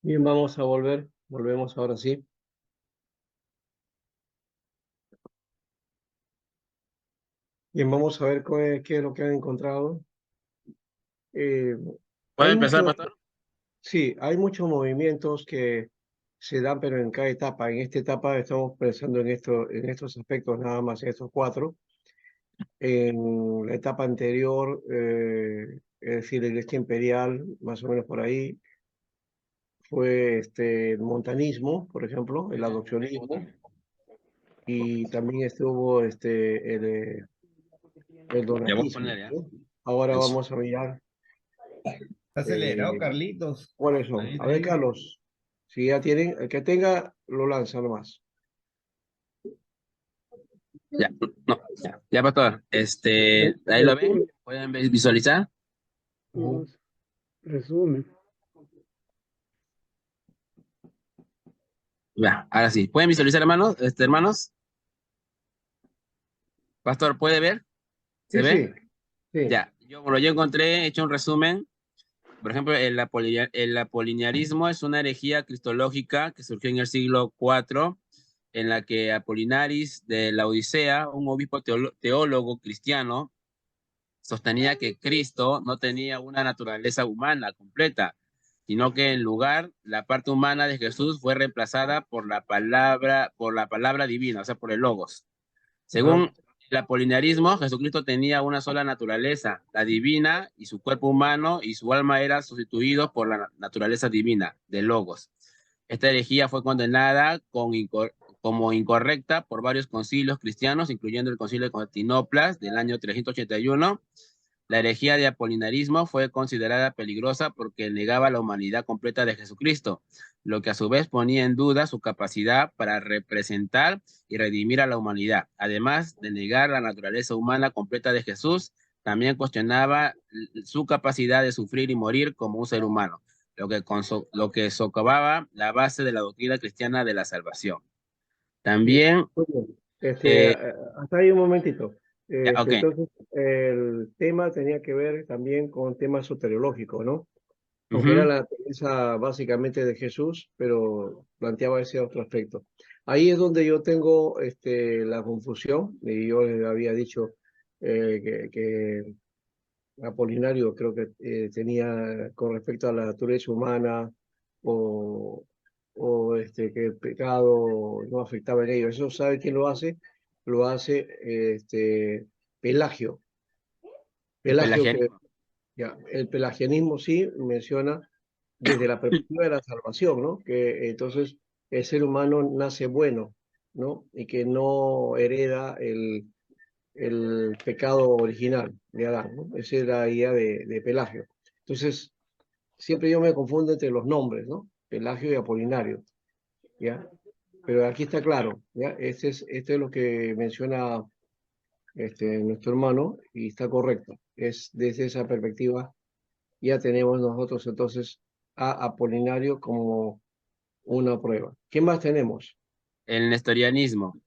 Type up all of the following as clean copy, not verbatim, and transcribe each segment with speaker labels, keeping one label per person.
Speaker 1: Bien, vamos a volvemos ahora sí. Bien, vamos a ver qué es lo que han encontrado. Eh,
Speaker 2: ¿Puede
Speaker 1: hay
Speaker 2: empezar,
Speaker 1: muchos,
Speaker 2: pastor?
Speaker 1: sí, hay muchos movimientos que se dan, pero en cada etapa. En esta etapa estamos pensando en estos aspectos nada más, en estos cuatro. En la etapa anterior, es decir, la Iglesia Imperial, más o menos por ahí, fue el montanismo, por ejemplo, el adopcionismo, y también estuvo el
Speaker 2: Ya voy a
Speaker 1: donatismo,
Speaker 2: poner, ¿ya?
Speaker 1: ¿no? Ahora
Speaker 2: Eso.
Speaker 1: vamos a mirar
Speaker 3: Está acelerado,
Speaker 1: eh,
Speaker 3: Carlitos.
Speaker 1: cuáles son.
Speaker 3: Ahí
Speaker 1: A
Speaker 3: está
Speaker 1: ver,
Speaker 3: bien.
Speaker 1: Carlos, si ya tienen, el que tenga, lo lanza nomás.
Speaker 2: Ya, no, ya, pastor. Ahí lo ven.
Speaker 1: Resumen.
Speaker 2: ¿Pueden visualizar?
Speaker 1: Ujú. Resumen.
Speaker 2: Ya, ahora sí. ¿Pueden visualizar, hermanos? Hermanos. Pastor, ¿puede ver? ¿Se
Speaker 1: Sí,
Speaker 2: ve?
Speaker 1: sí, sí.
Speaker 2: Ya. Yo encontré, he hecho un resumen. Por ejemplo, el apolinarismo es una herejía cristológica que surgió en el siglo IV, en la que Apolinaris de la Odisea, un obispo teólogo cristiano, sostenía que Cristo no tenía una naturaleza humana completa, sino que en lugar la parte humana de Jesús fue reemplazada por la palabra divina, o sea, por el logos.
Speaker 1: Ajá.
Speaker 2: Según el apolinarismo, Jesucristo tenía una sola naturaleza, la divina, y su cuerpo humano y su alma era sustituidos por la naturaleza divina, de logos. Esta herejía fue condenada como incorrecta por varios concilios cristianos, incluyendo el concilio de Constantinopla del año 381. La herejía de apolinarismo fue considerada peligrosa porque negaba la humanidad completa de Jesucristo, lo que a su vez ponía en duda su capacidad para representar y redimir a la humanidad. Además de negar la naturaleza humana completa de Jesús, también cuestionaba su capacidad de sufrir y morir como un ser humano, lo que socavaba la base de la doctrina cristiana de la salvación.
Speaker 1: Bien.
Speaker 2: También,
Speaker 1: Muy bien.
Speaker 2: eh,
Speaker 1: Hasta ahí un momentito.
Speaker 2: ya, ok.
Speaker 1: Entonces, el tema tenía que ver también con temas soteriológicos, ¿no? Aunque era
Speaker 2: Ujú.
Speaker 1: la naturaleza básicamente de Jesús, pero planteaba ese otro aspecto. Ahí es donde yo tengo la confusión, y yo les había dicho que Apolinario creo que tenía con respecto a la naturaleza humana o, que el pecado no afectaba en ello. Eso sabe quién lo hace. Lo hace Pelagio.
Speaker 2: El
Speaker 1: Pelagio que
Speaker 2: pelagianismo.
Speaker 1: ya, el pelagianismo sí menciona desde la perspectiva de la salvación, ¿no? Que entonces el ser humano nace bueno, ¿no? Y que no hereda el pecado original de Adán, ¿no? Esa es la idea de Pelagio. Entonces, siempre yo me confundo entre los nombres, ¿no? Pelagio y Apolinario, ¿ya? Pero aquí está claro, ¿ya? Este es lo que menciona nuestro hermano y está correcto. Es desde esa perspectiva ya tenemos nosotros entonces a Apolinario como una prueba. ¿Qué más tenemos?
Speaker 2: El nestorianismo.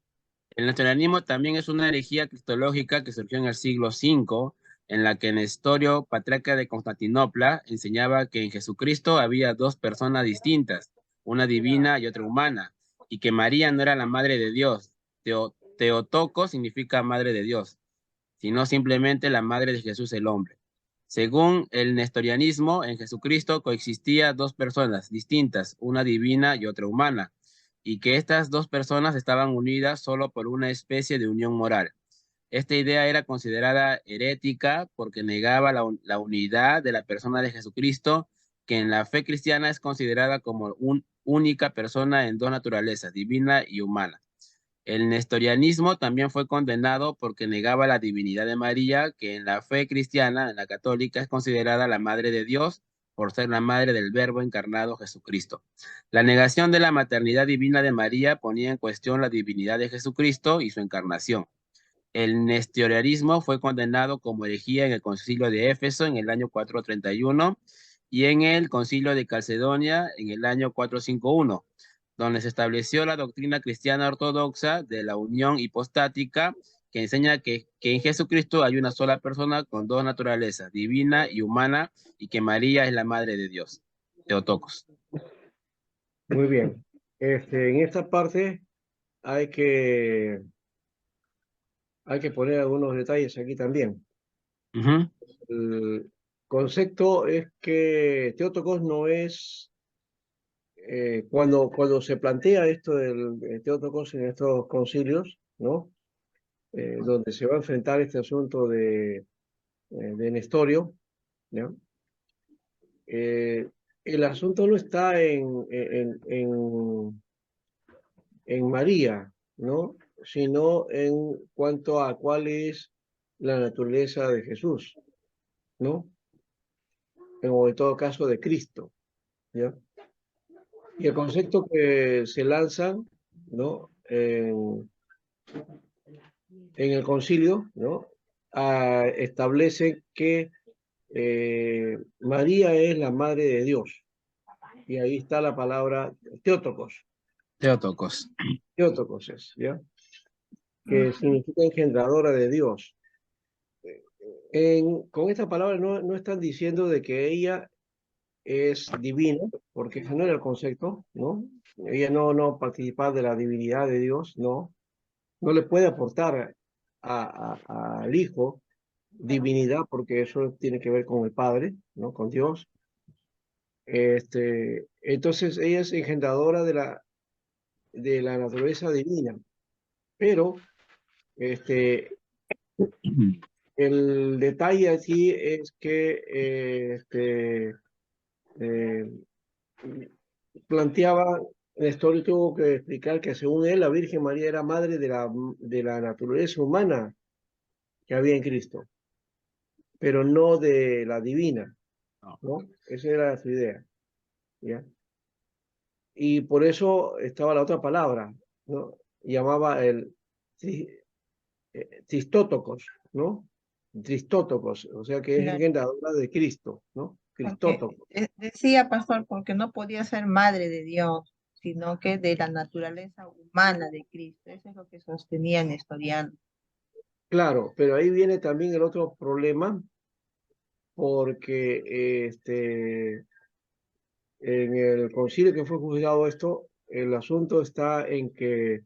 Speaker 2: El nestorianismo también es una herejía cristológica que surgió en el siglo V, en la que Nestorio, patriarca de Constantinopla, enseñaba que en Jesucristo había dos personas distintas, una divina y otra humana, y que María no era la madre de Dios. Teotocos significa madre de Dios, sino simplemente la madre de Jesús el hombre. Según el nestorianismo, en Jesucristo coexistía dos personas distintas, una divina y otra humana, y que estas dos personas estaban unidas solo por una especie de unión moral. Esta idea era considerada herética porque negaba la unidad de la persona de Jesucristo, que en la fe cristiana es considerada como una única persona en dos naturalezas, divina y humana. El nestorianismo también fue condenado porque negaba la divinidad de María, que en la fe cristiana, en la católica, es considerada la madre de Dios por ser la madre del Verbo encarnado Jesucristo. La negación de la maternidad divina de María ponía en cuestión la divinidad de Jesucristo y su encarnación. El nestorianismo fue condenado como herejía en el concilio de Éfeso en el año 431 y en el concilio de Calcedonia en el año 451, donde se estableció la doctrina cristiana ortodoxa de la unión hipostática que enseña que en Jesucristo hay una sola persona con dos naturalezas, divina y humana, y que María es la madre de Dios. Teotocos.
Speaker 1: Muy bien. En esta parte hay que, hay que poner algunos detalles aquí también.
Speaker 2: Ujú.
Speaker 1: El concepto es que Theotokos no es, cuando se plantea esto del Theotokos en estos concilios, ¿no? Donde se va a enfrentar este asunto de Nestorio, ¿no? El asunto no está en María, ¿no? Sino en cuanto a cuál es la naturaleza de Jesús, ¿no? O en todo caso de Cristo, ¿ya? Y el concepto que se lanza, ¿no? En el concilio, ¿no? Establece que María es la madre de Dios. Y ahí está la palabra Theotokos.
Speaker 2: Teotocos.
Speaker 1: Theotokos es, ¿ya? Que significa engendradora de Dios. Con esta palabra no están diciendo de que ella es divina, porque ese no era el concepto, ¿no? Ella no participa de la divinidad de Dios, no le puede aportar al Hijo divinidad, porque eso tiene que ver con el Padre, ¿no? Con Dios. Entonces ella es engendradora de la naturaleza divina, pero el detalle aquí es que eh, planteaba, Nestor tuvo que explicar que según él la Virgen María era madre de la naturaleza humana que había en Cristo, pero no de la divina,
Speaker 2: No.
Speaker 1: ¿no? Esa era su idea, ¿ya? Y por eso estaba la otra palabra, ¿no? Llamaba el Tristótocos, ¿no? Tristótocos, o sea que es
Speaker 4: Claro,
Speaker 1: engendradora de Cristo, ¿no?
Speaker 4: porque
Speaker 1: Cristótocos.
Speaker 4: decía pastor, porque no podía ser madre de Dios, sino que de la naturaleza humana de Cristo. Eso es lo que sostenía Nestoriano.
Speaker 1: Claro, pero ahí viene también el otro problema, porque en el concilio que fue juzgado esto, el asunto está en que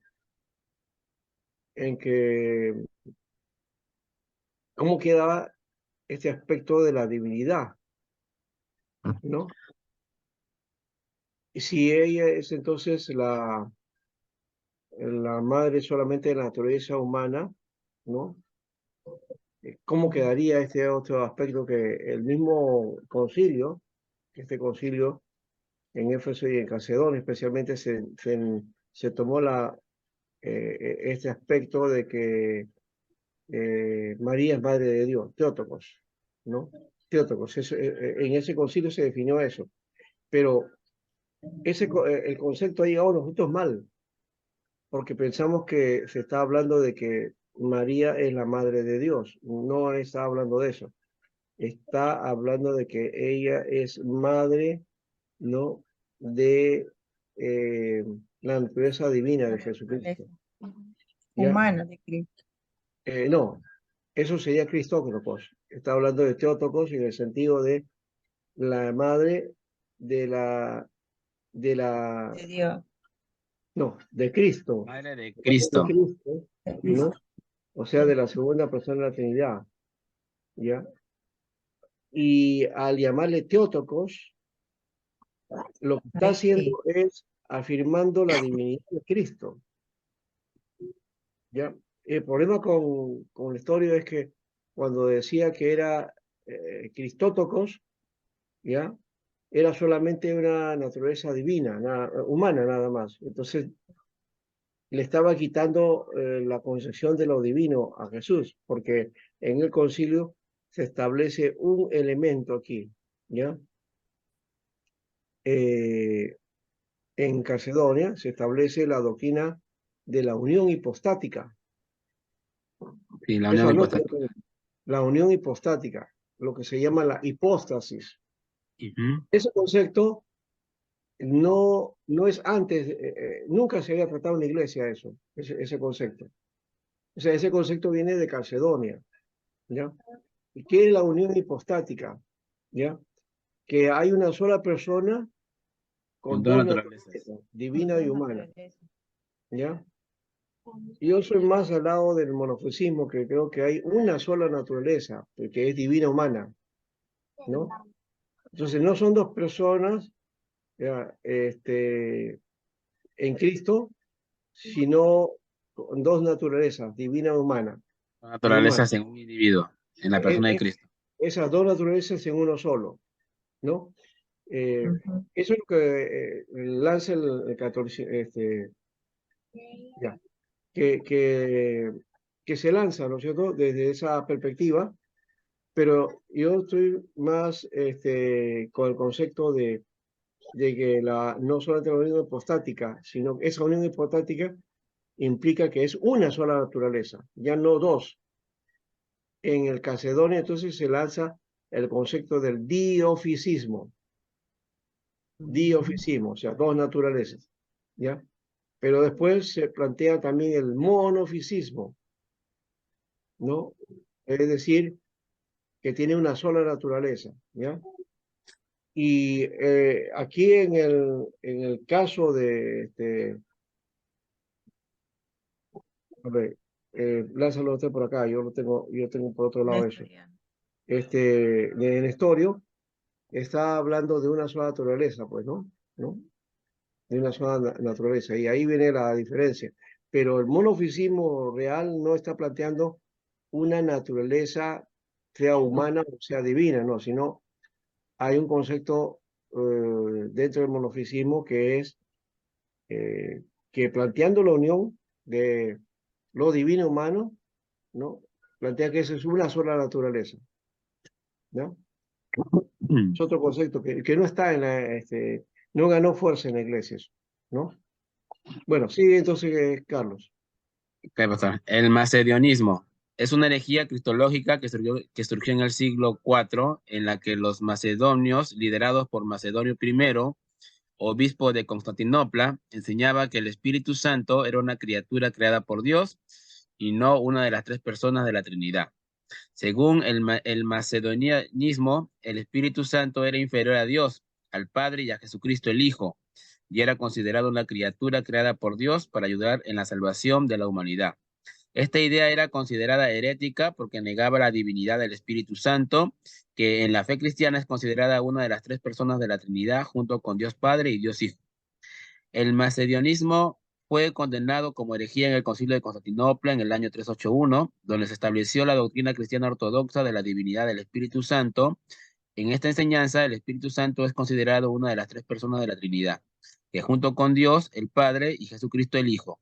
Speaker 1: cómo quedaba este aspecto de la divinidad, ¿no? Y si ella es entonces la madre solamente de la naturaleza humana, ¿no? ¿Cómo quedaría este otro aspecto que el mismo concilio, este concilio en Éfeso y en Calcedonia especialmente se tomó este aspecto de que María es madre de Dios, Theotokos, ¿no? Theotokos, en ese concilio se definió eso, pero el concepto ha llegado a nosotros mal, porque pensamos que se está hablando de que María es la madre de Dios, no está hablando de eso, está hablando de que ella es madre, ¿no? De eh, la naturaleza divina de Jesucristo, ¿ya?
Speaker 4: Humana de Cristo.
Speaker 1: No, eso sería Cristótocos. Está hablando de Theotokos en el sentido de la madre de la, de la,
Speaker 4: De Dios.
Speaker 1: no, de Cristo,
Speaker 2: Madre de
Speaker 1: de
Speaker 2: Cristo.
Speaker 1: Cristo,
Speaker 4: De
Speaker 1: ¿no?
Speaker 4: Cristo.
Speaker 1: O sea, de la segunda persona de la Trinidad, ¿ya? Y al llamarle Theotokos, lo que está
Speaker 4: Ahí sí.
Speaker 1: haciendo es afirmando la divinidad de Cristo, ¿ya? El problema con la historia es que cuando decía que era Cristótocos, ¿ya? Era solamente una naturaleza divina, humana nada más. Entonces le estaba quitando la concepción de lo divino a Jesús, porque en el concilio se establece un elemento aquí, ¿ya? En Calcedonia se establece la doctrina de la unión hipostática.
Speaker 2: Sí, la
Speaker 1: Eso
Speaker 2: unión
Speaker 1: anótalo,
Speaker 2: hipostática.
Speaker 1: la unión hipostática, lo que se llama la hipóstasis.
Speaker 2: Ujú.
Speaker 1: Ese concepto no es antes, nunca se había tratado en la iglesia eso, ese concepto. O sea, ese concepto viene de Calcedonia, ¿ya? ¿Y qué es la unión hipostática? ¿Ya? Que hay una sola persona con
Speaker 2: dos
Speaker 1: dos
Speaker 2: naturalezas.
Speaker 1: naturalezas, divina y humana,
Speaker 4: Naturaleza.
Speaker 1: ¿ya? Yo soy más al lado del monofisismo, que creo que hay una sola naturaleza, que es divina humana, ¿no? Entonces no son dos personas, ya, en Cristo, sino con dos naturalezas, divina y humana.
Speaker 2: Dos naturalezas en un individuo, en la
Speaker 1: Es-
Speaker 2: persona de
Speaker 1: es-
Speaker 2: Cristo.
Speaker 1: esas dos naturalezas en uno solo, ¿no?
Speaker 4: Ujú.
Speaker 1: Eso es lo que lanza el catolicismo, ya, que se lanza, ¿no es cierto?, desde esa perspectiva, pero yo estoy más con el concepto de que no solamente la unión hipostática, sino que esa unión hipostática implica que es una sola naturaleza, ya no dos. En el Calcedonia entonces se lanza el concepto del dioficismo, o sea, dos naturalezas, ¿ya? Pero después se plantea también el monofisismo, ¿no? Es decir, que tiene una sola naturaleza, ¿ya? Y aquí en el caso de, a ver, lázalo usted por acá, yo tengo por otro lado eso.
Speaker 4: Nestoriano.
Speaker 1: De Nestorio está hablando de una sola naturaleza, pues, ¿no? ¿No? De una sola naturaleza, y ahí viene la diferencia. Pero el monofisismo real no está planteando una naturaleza, sea humana o sea divina, no, sino hay un concepto dentro del monofisismo que es que planteando la unión de lo divino humano, ¿no? Plantea que esa es una sola naturaleza, ¿no? Es otro concepto que no está no ganó fuerza en la iglesia, eso, ¿no? Bueno, sí, entonces, Carlos.
Speaker 2: ¿Qué pasa? El macedionismo es una herejía cristológica que surgió en el siglo IV, en la que los macedonios, liderados por Macedonio I, obispo de Constantinopla, enseñaba que el Espíritu Santo era una criatura creada por Dios y no una de las tres personas de la Trinidad. Según el macedonianismo, el Espíritu Santo era inferior a Dios, al Padre y a Jesucristo el Hijo, y era considerado una criatura creada por Dios para ayudar en la salvación de la humanidad. Esta idea era considerada herética porque negaba la divinidad del Espíritu Santo, que en la fe cristiana es considerada una de las tres personas de la Trinidad junto con Dios Padre y Dios Hijo. El macedionismo fue condenado como herejía en el Concilio de Constantinopla en el año 381, donde se estableció la doctrina cristiana ortodoxa de la divinidad del Espíritu Santo. En esta enseñanza, el Espíritu Santo es considerado una de las tres personas de la Trinidad, que junto con Dios, el Padre, y Jesucristo el Hijo,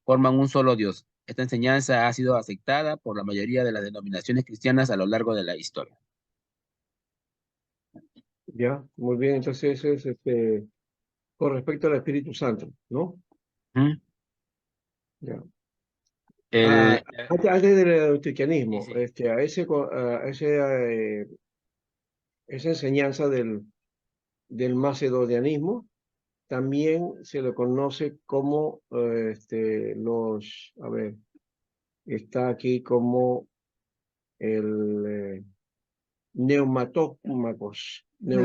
Speaker 2: forman un solo Dios. Esta enseñanza ha sido aceptada por la mayoría de las denominaciones cristianas a lo largo de la historia.
Speaker 1: Ya, muy bien, entonces eso es con respecto al Espíritu Santo, ¿no?
Speaker 2: ¿Mm?
Speaker 1: Ya.
Speaker 2: El,
Speaker 1: Antes del
Speaker 2: sí,
Speaker 1: cristianismo,
Speaker 2: sí.
Speaker 1: esa enseñanza del macedonianismo también se le conoce como a ver, está aquí como el neumatómacos,
Speaker 4: Los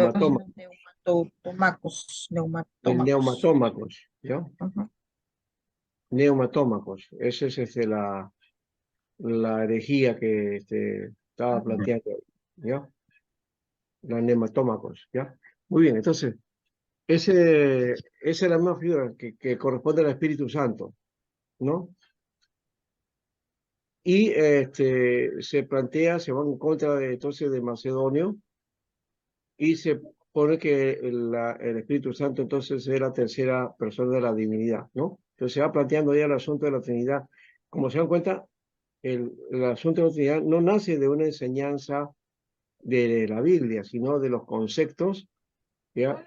Speaker 4: neumatómacos.
Speaker 1: ¿ya?
Speaker 4: Ujú.
Speaker 1: Neumatómacos, esa es la herejía que estaba
Speaker 4: Ujú.
Speaker 1: planteando, ¿ya? La neumatómacos, ¿ya? Muy bien, entonces, esa es la misma figura que corresponde al Espíritu Santo, ¿no? Y se plantea, se va en contra entonces de Macedonio y se pone que el Espíritu Santo entonces es la tercera persona de la divinidad, ¿no? Entonces se va planteando ya el asunto de la Trinidad. Como se dan cuenta, el asunto de la Trinidad no nace de una enseñanza de la Biblia, sino de los conceptos, ¿ya?,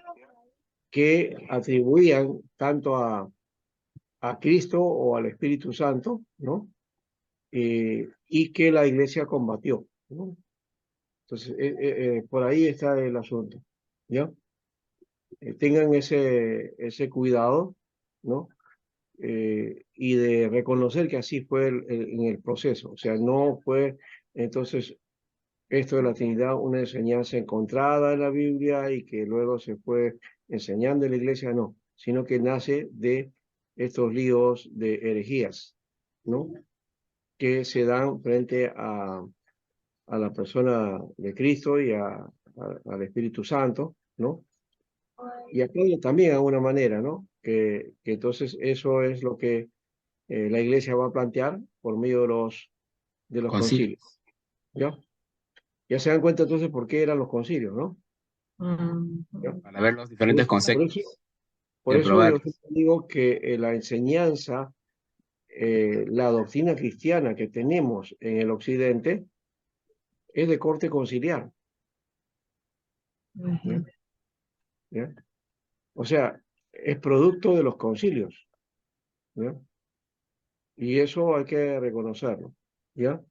Speaker 1: que atribuían tanto a Cristo o al Espíritu Santo, ¿no? Y que la iglesia combatió, ¿no? Entonces, por ahí está el asunto, ¿ya? Tengan ese cuidado, ¿no? Y de reconocer que así fue en el proceso, o sea, no fue entonces esto de la Trinidad una enseñanza encontrada en la Biblia y que luego se fue enseñando en la iglesia, no, sino que nace de estos líos de herejías, ¿no? Que se dan frente a la persona de Cristo y al Espíritu Santo, ¿no? Y apoya también de alguna manera, ¿no? Que entonces eso es lo que la iglesia va a plantear por medio de los
Speaker 2: Concilio.
Speaker 1: concilios, ¿ya? Ya se dan cuenta entonces por qué eran los concilios, ¿no? ¿Ya?
Speaker 2: Para ver los
Speaker 1: Por
Speaker 2: diferentes
Speaker 1: eso, por eso,
Speaker 2: conceptos
Speaker 1: por
Speaker 2: y
Speaker 1: eso yo
Speaker 2: probar.
Speaker 1: siempre digo que la enseñanza, la doctrina cristiana que tenemos en el occidente es de corte conciliar, ¿ya? ¿Ya? O sea, es producto de los concilios, ¿ya? Y eso hay que reconocerlo, ¿ya?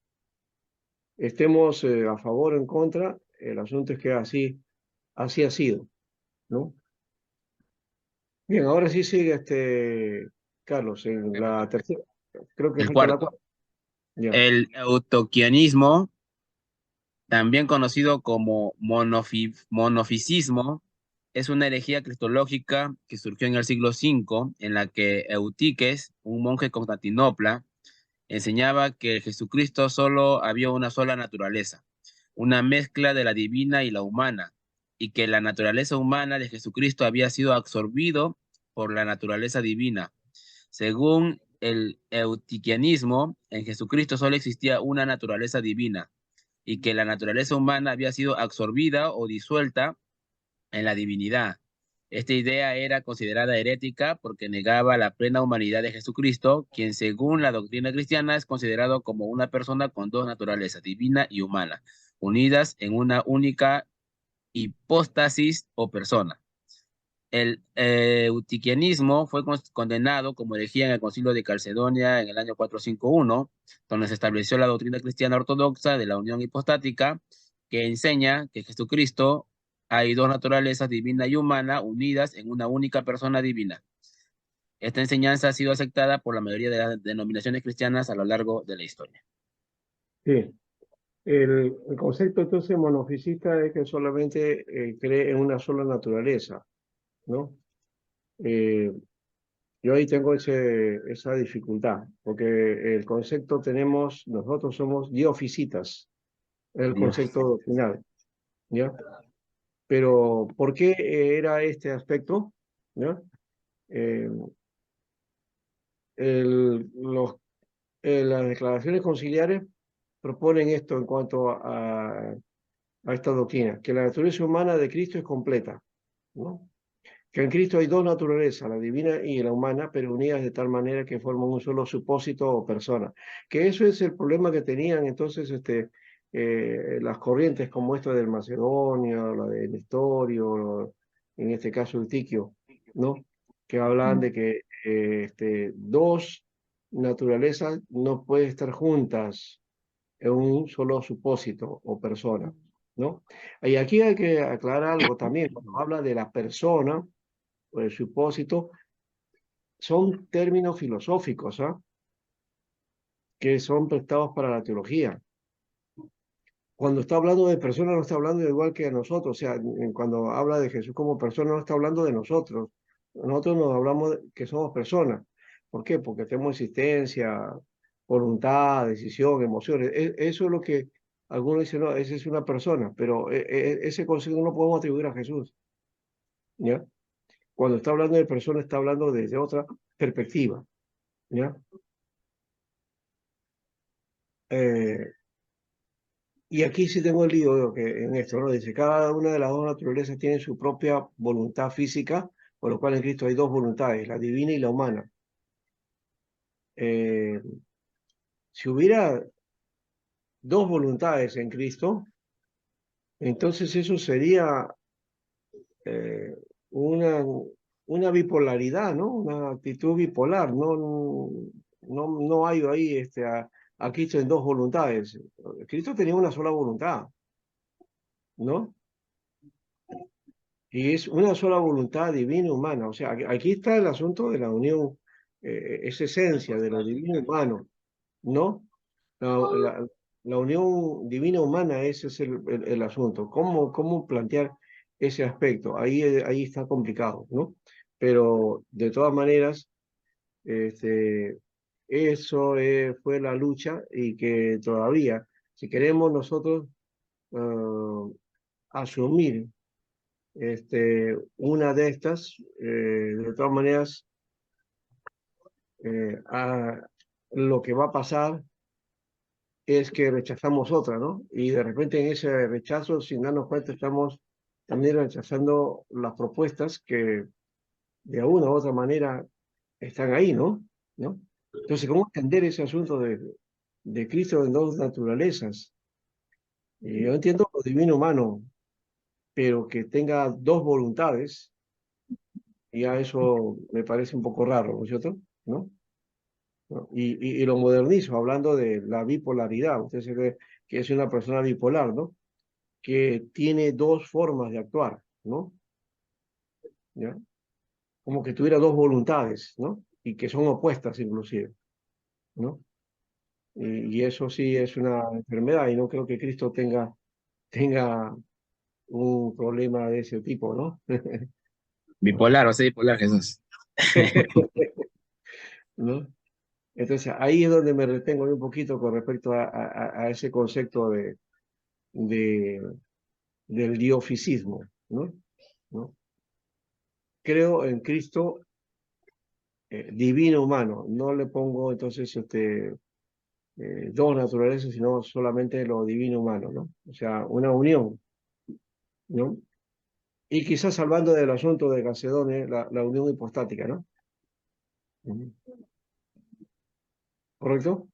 Speaker 1: Estemos a favor o en contra, el asunto es que así ha sido, ¿no? Bien, ahora sí sigue Carlos, en la tercera, creo que
Speaker 2: El
Speaker 1: falta la
Speaker 2: cuarto,
Speaker 1: cuarta. Ya,
Speaker 2: el eutoquianismo, también conocido como monofisismo, es una herejía cristológica que surgió en el siglo V, en la que Eutiques, un monje de Constantinopla, enseñaba que Jesucristo solo había una sola naturaleza, una mezcla de la divina y la humana, y que la naturaleza humana de Jesucristo había sido absorbido por la naturaleza divina. Según el eutiquianismo, en Jesucristo solo existía una naturaleza divina, y que la naturaleza humana había sido absorbida o disuelta en la divinidad. Esta idea era considerada herética porque negaba la plena humanidad de Jesucristo, quien según la doctrina cristiana es considerado como una persona con dos naturalezas, divina y humana, unidas en una única hipóstasis o persona. El eutiquianismo fue condenado como herejía en el Concilio de Calcedonia en el año 451, donde se estableció la doctrina cristiana ortodoxa de la unión hipostática, que enseña que Jesucristo hay dos naturalezas, divina y humana, unidas en una única persona divina. Esta enseñanza ha sido aceptada por la mayoría de las denominaciones cristianas a lo largo de la historia.
Speaker 1: sí. El concepto entonces monofisista es que solamente cree en una sola naturaleza, ¿no? Eh, yo ahí tengo esa dificultad, porque el concepto nosotros somos diofisitas, es el
Speaker 2: Dios.
Speaker 1: concepto final, ¿ya? Pero, ¿por qué era este aspecto? ¿Ya? Eh, las declaraciones conciliares proponen esto en cuanto a esta doctrina, que la naturaleza humana de Cristo es completa, ¿no? Que en Cristo hay dos naturalezas, la divina y la humana, pero unidas de tal manera que forman un solo supósito o persona. Que eso es el problema que tenían entonces las corrientes como esta del Macedonio, la de Nestorio, en este caso el Tiquio, ¿no? Que hablan de que dos naturalezas no pueden estar juntas en un solo supósito o persona, ¿no? Y aquí hay que aclarar algo también, cuando habla de la persona o el supósito, son términos filosóficos, ¿ah? Que son prestados para la teología. Cuando está hablando de persona no está hablando de igual que a nosotros, o sea, cuando habla de Jesús como persona no está hablando de nosotros. Nosotros nos hablamos que somos personas. ¿Por qué? Porque tenemos existencia, voluntad, decisión, emociones. Eso es lo que algunos dicen, no, esa es una persona, pero ese concepto no lo podemos atribuir a Jesús, ¿ya? Cuando está hablando de persona está hablando desde otra perspectiva, ¿ya? Eh, y aquí sí tengo el lío que en esto, ¿no? Dice, cada una de las dos naturalezas tiene su propia voluntad física, por lo cual en Cristo hay dos voluntades, la divina y la humana. Eh, si hubiera dos voluntades en Cristo, entonces eso sería eh, una, una bipolaridad, ¿no? Una actitud bipolar, no hay ahí a Cristo en dos voluntades. Cristo tenía una sola voluntad, ¿no? Y es una sola voluntad divina y humana. O sea, aquí está el asunto de la unión, es esencia de lo divino y humano, ¿no? La, la- la unión divina humana, ese es el asunto. ¿Cómo plantear? ese aspecto. Ahí está complicado, ¿no? Pero de todas maneras, eso fue la lucha y que todavía, si queremos nosotros asumir una de estas, de todas maneras, lo que va a pasar es que rechazamos otra, ¿no? Y de repente en ese rechazo, sin darnos cuenta, estamos también rechazando las propuestas que de una u otra manera están ahí, ¿no? ¿No? Entonces, ¿cómo entender ese asunto de Cristo en dos naturalezas? Y yo entiendo lo divino humano, pero que tenga dos voluntades, ya eso me parece un poco raro, ¿no es cierto? ¿No? ¿No? Y lo modernizo, hablando de la bipolaridad. Usted se ve que es una persona bipolar, ¿no? Que tiene dos formas de actuar, ¿no? ¿Ya? Como que tuviera dos voluntades, ¿no? Y que son opuestas inclusive, ¿no? Y eso sí es una enfermedad y no creo que Cristo tenga un problema de ese tipo, ¿no?
Speaker 2: Bipolar, o sea, bipolar, Jesús.
Speaker 1: ¿No? Entonces ahí es donde me retengo un poquito con respecto a ese concepto de, del dioficismo, ¿no? ¿No? Creo en Cristo divino humano, no le pongo entonces dos naturalezas, sino solamente lo divino humano, ¿no? O sea, una unión, ¿no? Y quizás hablando del asunto de Calcedonia, la unión hipostática, ¿no? Ujú. ¿Correcto?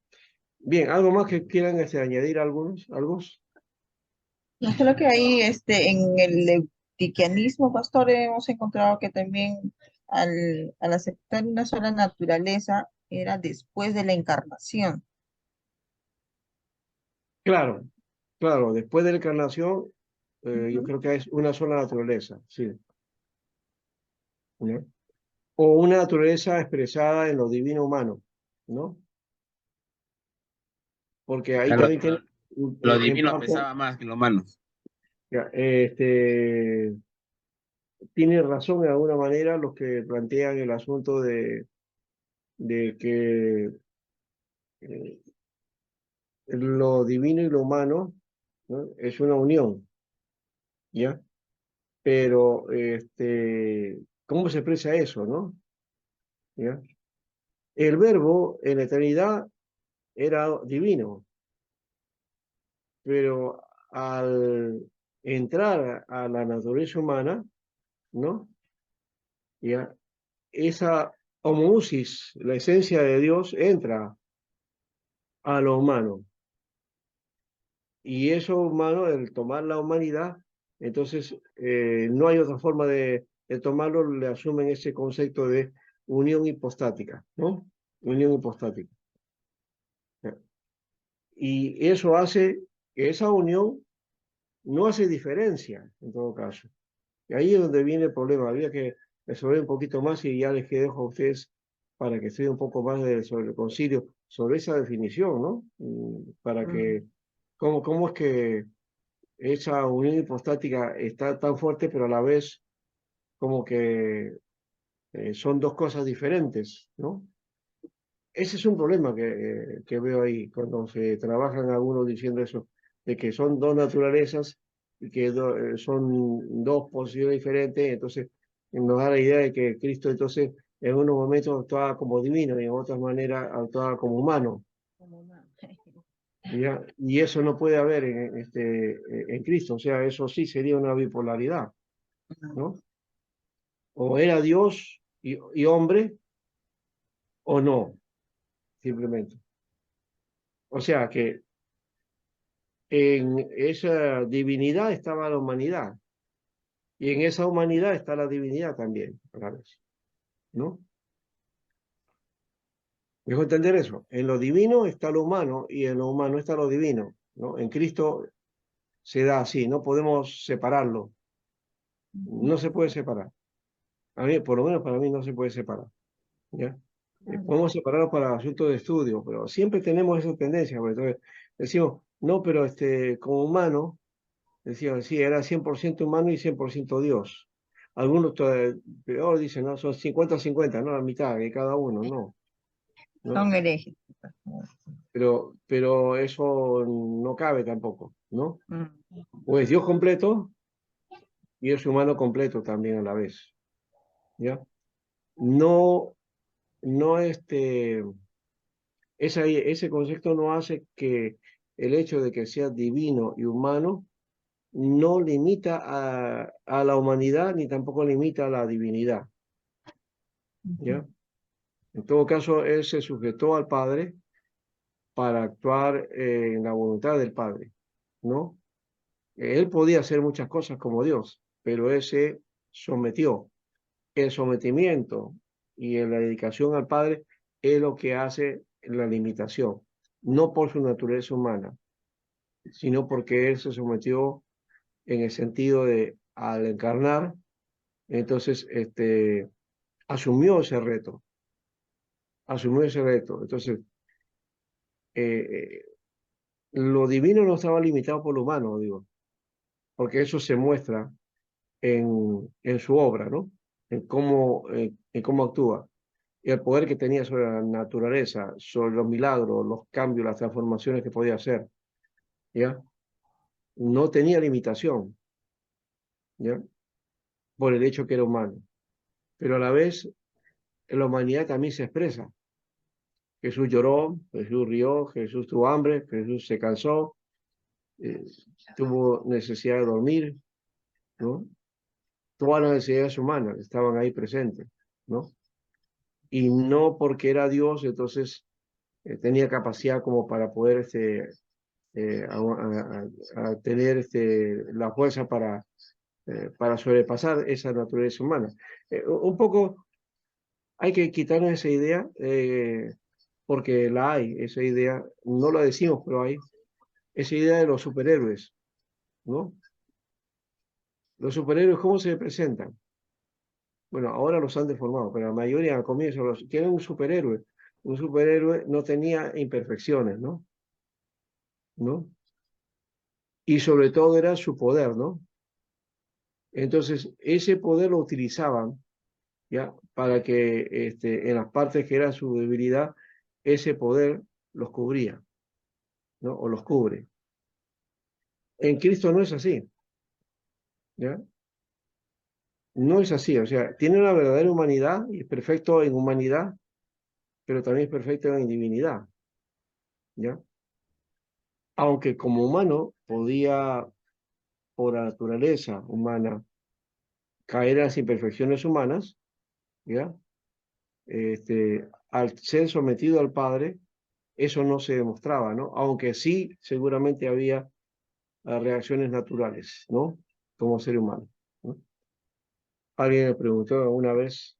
Speaker 1: Bien, ¿algo más que quieran añadir algunos?
Speaker 4: Yo creo que ahí en el eutiquianismo, pastor, hemos encontrado que también al aceptar una sola naturaleza era después de la encarnación.
Speaker 1: Claro, claro, después de la encarnación, yo
Speaker 4: Ujú.
Speaker 1: creo que es una sola naturaleza, sí. ¿No? O una naturaleza expresada en lo divino humano, ¿no? Porque ahí
Speaker 2: Claro,
Speaker 1: también tiene,
Speaker 2: lo
Speaker 1: en
Speaker 2: divino
Speaker 1: parte,
Speaker 2: pesaba más que lo humano.
Speaker 1: ya, tiene razón de alguna manera los que plantean el asunto de que eh, lo divino y lo humano, ¿no? Es una unión, ¿ya? Pero, ¿cómo se expresa eso, no? ¿Ya? El verbo en la eternidad era divino, pero al entrar a la naturaleza humana, ¿no? ¿Ya? Esa homoousis, la esencia de Dios, entra a lo humano. Y eso humano, el tomar la humanidad, entonces no hay otra forma de tomarlo, le asumen ese concepto de unión hipostática, ¿no? Unión hipostática. Y eso hace que esa unión no hace diferencia, en todo caso. Y ahí es donde viene el problema. Había que resolver un poquito más y ya les dejo a ustedes para que estudien un poco más sobre el concilio, sobre esa definición, ¿no? Para que, ¿cómo es que esa unión hipostática está tan fuerte, pero a la vez como que son dos cosas diferentes, ¿no? Ese es un problema que veo ahí cuando se trabajan algunos diciendo eso, de que son dos naturalezas y que son dos posiciones diferentes, entonces nos da la idea de que Cristo entonces en unos momentos actuaba como divino y en otras maneras actuaba como humano,
Speaker 4: Como una-
Speaker 1: ¿ya? Y eso no puede haber en Cristo, o sea, eso sí sería una bipolaridad, ¿no? O era Dios y hombre o no, simplemente. O sea que en esa divinidad estaba la humanidad y en esa humanidad está la divinidad también, a la vez, ¿no? ¿Dejo entender eso? En lo divino está lo humano y en lo humano está lo divino, ¿no? En Cristo se da así, no podemos separarlo, no se puede separar. A mí, por lo menos para mí no se puede separar, ¿ya? Podemos separarlo para asuntos de estudio, pero siempre tenemos esa tendencia, porque entonces decimos, no, pero como humano Decían, sí, era 100% humano y 100% Dios. Algunos peor dicen, no, son 50-50, no, la mitad de cada uno, no.
Speaker 4: Son
Speaker 1: ¿No?
Speaker 4: herejes.
Speaker 1: Pero eso no cabe tampoco, ¿no?
Speaker 4: Mm.
Speaker 1: O es Dios completo y es humano completo también a la vez, ¿ya? No, no ese concepto no hace que el hecho de que sea divino y humano no limita a la humanidad ni tampoco limita a la divinidad, ¿ya? En todo caso, él se sujetó al Padre para actuar en la voluntad del Padre, ¿no? Él podía hacer muchas cosas como Dios, pero él se sometió. El sometimiento y la dedicación al Padre es lo que hace la limitación, no por su naturaleza humana, sino porque él se sometió en el sentido de al encarnar, entonces asumió ese reto, asumió ese reto. Entonces, eh, lo divino no estaba limitado por lo humano, digo, porque eso se muestra en su obra, ¿no? En cómo actúa. Y el poder que tenía sobre la naturaleza, sobre los milagros, los cambios, las transformaciones que podía hacer, ¿ya? No tenía limitación, ¿ya? Por el hecho que era humano. Pero a la vez, la humanidad también se expresa. Jesús lloró, Jesús rió, Jesús tuvo hambre, Jesús se cansó, eh, tuvo necesidad de dormir, ¿no? Todas las necesidades humanas estaban ahí presentes, ¿no? Y no porque era Dios, entonces tenía capacidad como para poder a tener la fuerza para sobrepasar esa naturaleza humana. Un poco hay que quitarnos esa idea, porque la hay, esa idea, no la decimos, pero hay, esa idea de los superhéroes, ¿no? Los superhéroes, ¿cómo se presentan? Bueno, ahora los han deformado, pero la mayoría al comienzo tienen un superhéroe. Un superhéroe no tenía imperfecciones, ¿no? ¿No? Y sobre todo era su poder, ¿no? Entonces, ese poder lo utilizaban, ¿ya? Para que en las partes que era su debilidad, ese poder los cubría, ¿no? O los cubre. En Cristo no es así, ¿ya? No es así, o sea, tiene una verdadera humanidad y es perfecto en humanidad, pero también es perfecto en divinidad, ¿ya? Aunque como humano podía, por la naturaleza humana, caer en las imperfecciones humanas, ¿ya? Al ser sometido al Padre, eso no se demostraba, ¿no? Aunque sí, seguramente había reacciones naturales, ¿no? Como ser humano, ¿no? Alguien me preguntó una vez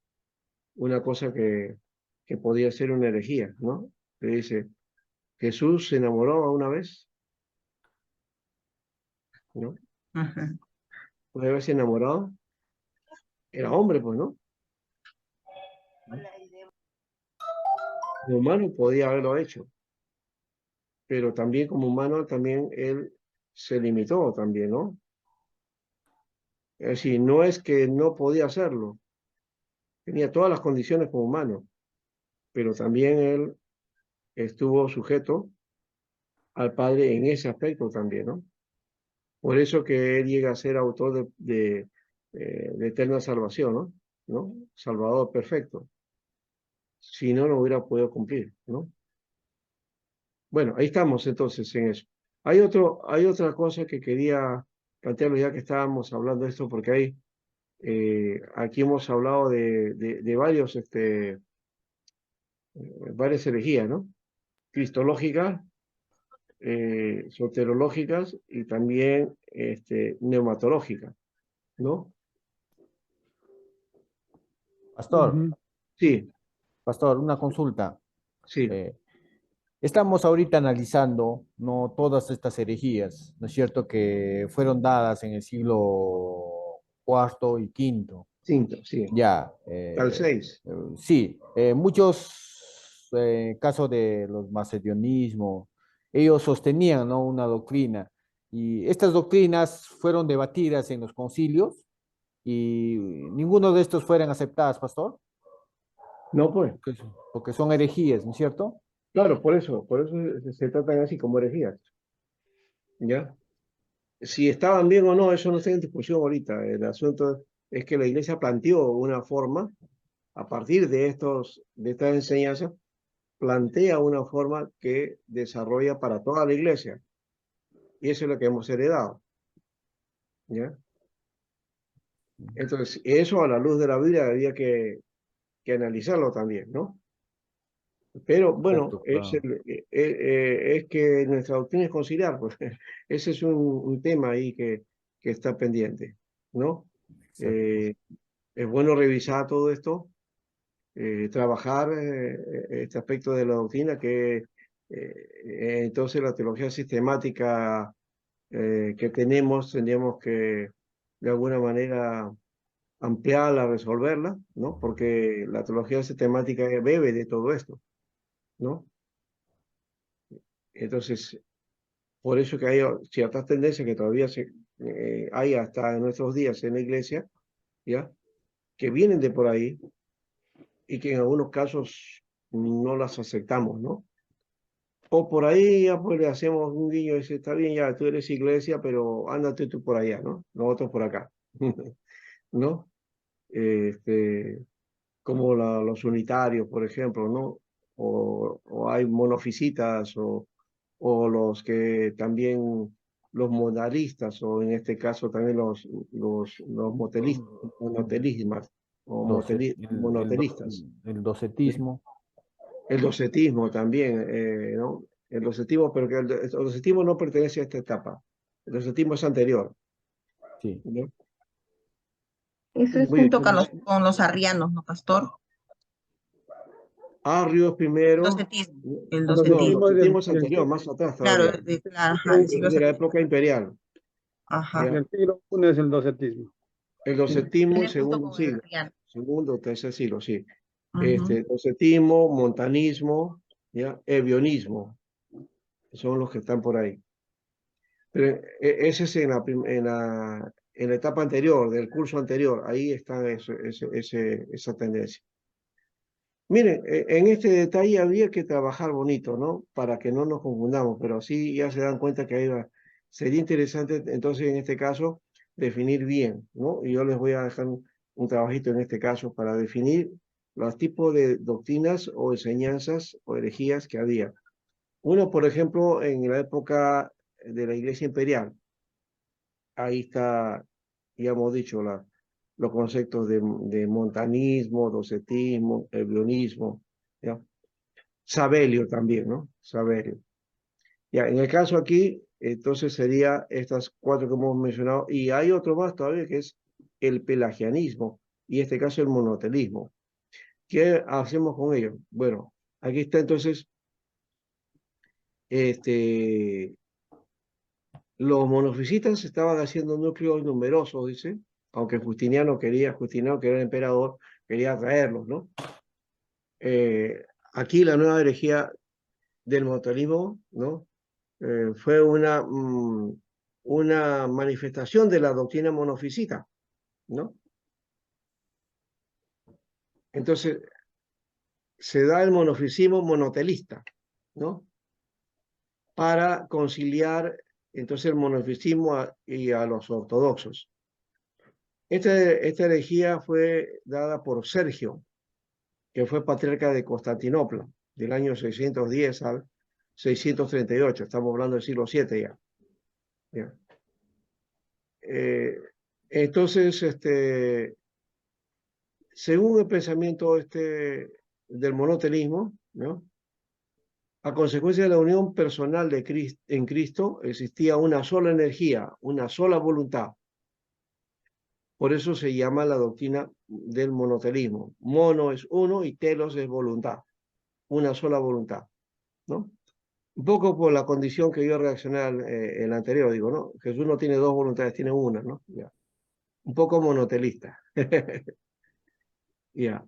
Speaker 1: una cosa que podía ser una herejía, ¿no? Le dice, ¿Jesús se enamoró una vez? ¿No?
Speaker 4: Ajá.
Speaker 1: ¿Puede haberse enamorado? Era hombre, pues, ¿no? Como humano podía haberlo hecho, pero también como humano, también él se limitó también, ¿no? Es decir, no es que no podía hacerlo, tenía todas las condiciones como humano, pero también él estuvo sujeto al Padre en ese aspecto también, ¿no? Por eso que él llega a ser autor de eterna salvación, ¿no? ¿No? Salvador perfecto. Si no, no hubiera podido cumplir, ¿no? Bueno, ahí estamos entonces en eso. Hay otra cosa que quería plantearlo ya que estábamos hablando de esto, porque aquí hemos hablado de varias herejías, ¿no? Cristológicas, soterológicas y también neumatológicas, ¿no?
Speaker 3: Pastor,
Speaker 1: Sí,
Speaker 3: pastor, una consulta.
Speaker 1: sí,
Speaker 3: Eh, Estamos ahorita analizando, ¿no? Todas estas herejías, ¿no es cierto?, que fueron dadas en el siglo cuarto y quinto.
Speaker 1: cinco, sí,
Speaker 3: Ya,
Speaker 1: al seis.
Speaker 3: sí, muchos casos de los macedionismo, ellos sostenían, ¿no?, una doctrina Y estas doctrinas fueron debatidas en los concilios y ninguno de estos fueron aceptadas, pastor,
Speaker 1: No, pues,
Speaker 3: porque son herejías, ¿no es cierto?
Speaker 1: claro, por eso se tratan así como herejías, ¿ya? Si estaban bien o no, eso no está en discusión ahorita. El asunto es que la iglesia planteó una forma, a partir de estas enseñanzas, plantea una forma que desarrolla para toda la iglesia. Y eso es lo que hemos heredado, ¿ya? Entonces, eso a la luz de la Biblia había que analizarlo también, ¿no? Pero bueno,
Speaker 3: Correcto, claro.
Speaker 1: es que nuestra doctrina es conciliar, pues ese es un tema ahí que está pendiente, ¿no?
Speaker 3: Exacto.
Speaker 1: Eh, es bueno revisar todo esto, trabajar este aspecto de la doctrina, que entonces la teología sistemática que tenemos, tendríamos que de alguna manera ampliarla, resolverla, ¿no? Porque la teología sistemática bebe de todo esto, ¿no? Entonces, por eso que hay ciertas tendencias que todavía hay hasta en nuestros días en la iglesia, ¿ya? Que vienen de por ahí y que en algunos casos no las aceptamos, ¿no? O por ahí ya pues le hacemos un guiño y dice, está bien, ya tú eres iglesia, pero ándate tú por allá, ¿no? Nosotros por acá, ¿no? Este, como los unitarios, por ejemplo, ¿no? O hay monofisitas o los que también, los modalistas, o en este caso también los monotelismas, o monotelistas.
Speaker 3: El
Speaker 1: ¿Sí?
Speaker 3: docetismo,
Speaker 1: El docetismo también, ¿no? El docetismo, pero que el docetismo no pertenece a esta etapa. El docetismo es anterior,
Speaker 3: sí.
Speaker 1: ¿no?
Speaker 4: Eso es
Speaker 1: Muy bien.
Speaker 4: junto con los arrianos, ¿no, pastor?
Speaker 1: Arrios primero.
Speaker 4: Docetismo,
Speaker 1: No,
Speaker 4: el
Speaker 1: no, el
Speaker 4: docetismo.
Speaker 1: docetismo es anterior, más atrás
Speaker 4: Claro,
Speaker 1: todavía.
Speaker 4: claro, ajá, el siglo
Speaker 1: De la
Speaker 4: segundo.
Speaker 1: época imperial.
Speaker 4: Ajá.
Speaker 1: ¿Ya?
Speaker 5: El siglo I es el docetismo.
Speaker 1: El docetismo,
Speaker 4: Viene junto
Speaker 1: segundo
Speaker 4: con el
Speaker 1: siglo.
Speaker 4: arriano.
Speaker 1: Segundo, tercer siglo, sí.
Speaker 4: Ujú.
Speaker 1: Docetismo, montanismo, ¿ya? Ebionismo. Son los que están por ahí. Pero ese es en la etapa anterior, del curso anterior. Ahí está esa tendencia. Miren, en este detalle había que trabajar bonito, ¿no? Para que no nos confundamos, pero así ya se dan cuenta que ahí va. Sería interesante, entonces, en este caso, definir bien, ¿no? Y yo les voy a dejar un trabajito en este caso para definir los tipos de doctrinas o enseñanzas o herejías que había. Uno, por ejemplo, en la época de la Iglesia Imperial, ahí está, ya hemos dicho, los conceptos de montanismo, docetismo, ebionismo, ¿ya? Sabelio también, ¿no? Sabelio. Ya, en el caso aquí, entonces sería estas cuatro que hemos mencionado, y hay otro más todavía que es el pelagianismo, y en este caso el monotelismo. ¿Qué hacemos con ello? Bueno, aquí está entonces, este, los monofisitas estaban haciendo núcleos numerosos, dice, aunque Justiniano que era el emperador, quería atraerlos, ¿no? Aquí la nueva herejía del monotelismo, ¿no? Fue una manifestación de la doctrina monofisita, ¿no? Entonces, se da el monofisismo monotelista, ¿no? Para conciliar entonces el monofisismo y a los ortodoxos. Esta herejía fue dada por Sergio, que fue patriarca de Constantinopla, del año 610 al 638. Estamos hablando del siglo VII ya. ¿Ya? Entonces, según el pensamiento del monotelismo, ¿no? A consecuencia de la unión personal en Cristo, existía una sola energía, una sola voluntad. Por eso se llama la doctrina del monotelismo. Mono es uno y telos es voluntad, una sola voluntad, ¿no? Un poco por la condición que yo reaccioné en la anterior, digo, ¿no? Jesús no tiene dos voluntades, tiene una, ¿no? Ya. Un poco monotelista. Ya.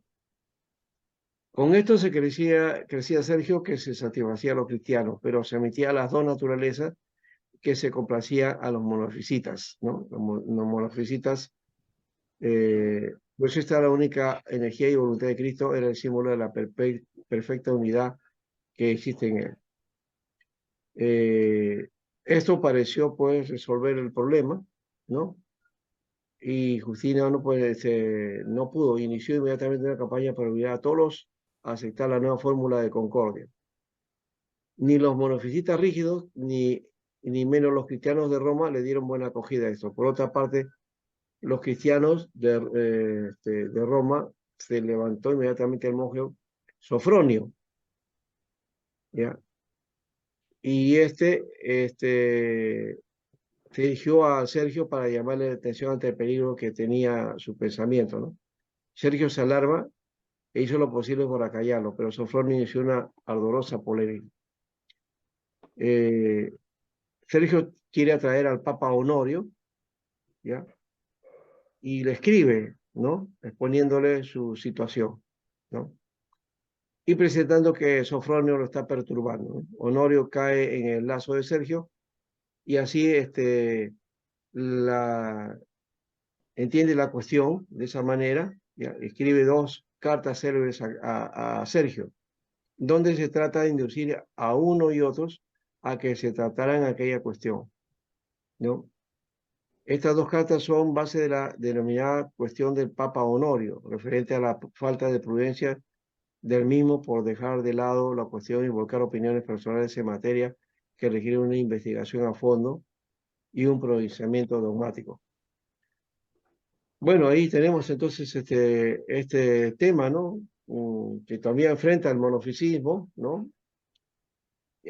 Speaker 1: Con esto crecía Sergio, que se satisfacía a los cristianos, pero se emitía las dos naturalezas que se complacía a los monofisitas, ¿no? Los monofisitas, pues esta era la única energía y voluntad de Cristo, era el símbolo de la perfecta unidad que existe en él. Esto pareció pues resolver el problema, ¿no? Y Justiniano pues no pudo, inició inmediatamente una campaña para obligar a todos a aceptar la nueva fórmula de concordia. Ni los monofisitas rígidos, ni menos los cristianos de Roma le dieron buena acogida a esto. Por otra parte, los cristianos de Roma, se levantó inmediatamente el monje Sofronio, ¿ya? Y se dirigió a Sergio para llamarle la atención ante el peligro que tenía su pensamiento, ¿no? Sergio se alarma e hizo lo posible por acallarlo, pero Sofronio inició una ardorosa polémica. Sergio quiere atraer al Papa Honorio, ¿ya? Y le escribe, ¿no? Exponiéndole su situación, ¿no? Y presentando que Sofronio lo está perturbando, ¿no? Honorio cae en el lazo de Sergio y así entiende la cuestión de esa manera, ¿ya? Escribe 2 cartas célebres a Sergio, donde se trata de inducir a uno y otros a que se trataran aquella cuestión, ¿no? Estas 2 cartas son base de la denominada cuestión del Papa Honorio, referente a la falta de prudencia del mismo por dejar de lado la cuestión y volcar opiniones personales en materia que requiere una investigación a fondo y un procesamiento dogmático. Bueno, ahí tenemos entonces este tema, ¿no? Que todavía enfrenta al monofisismo, ¿no?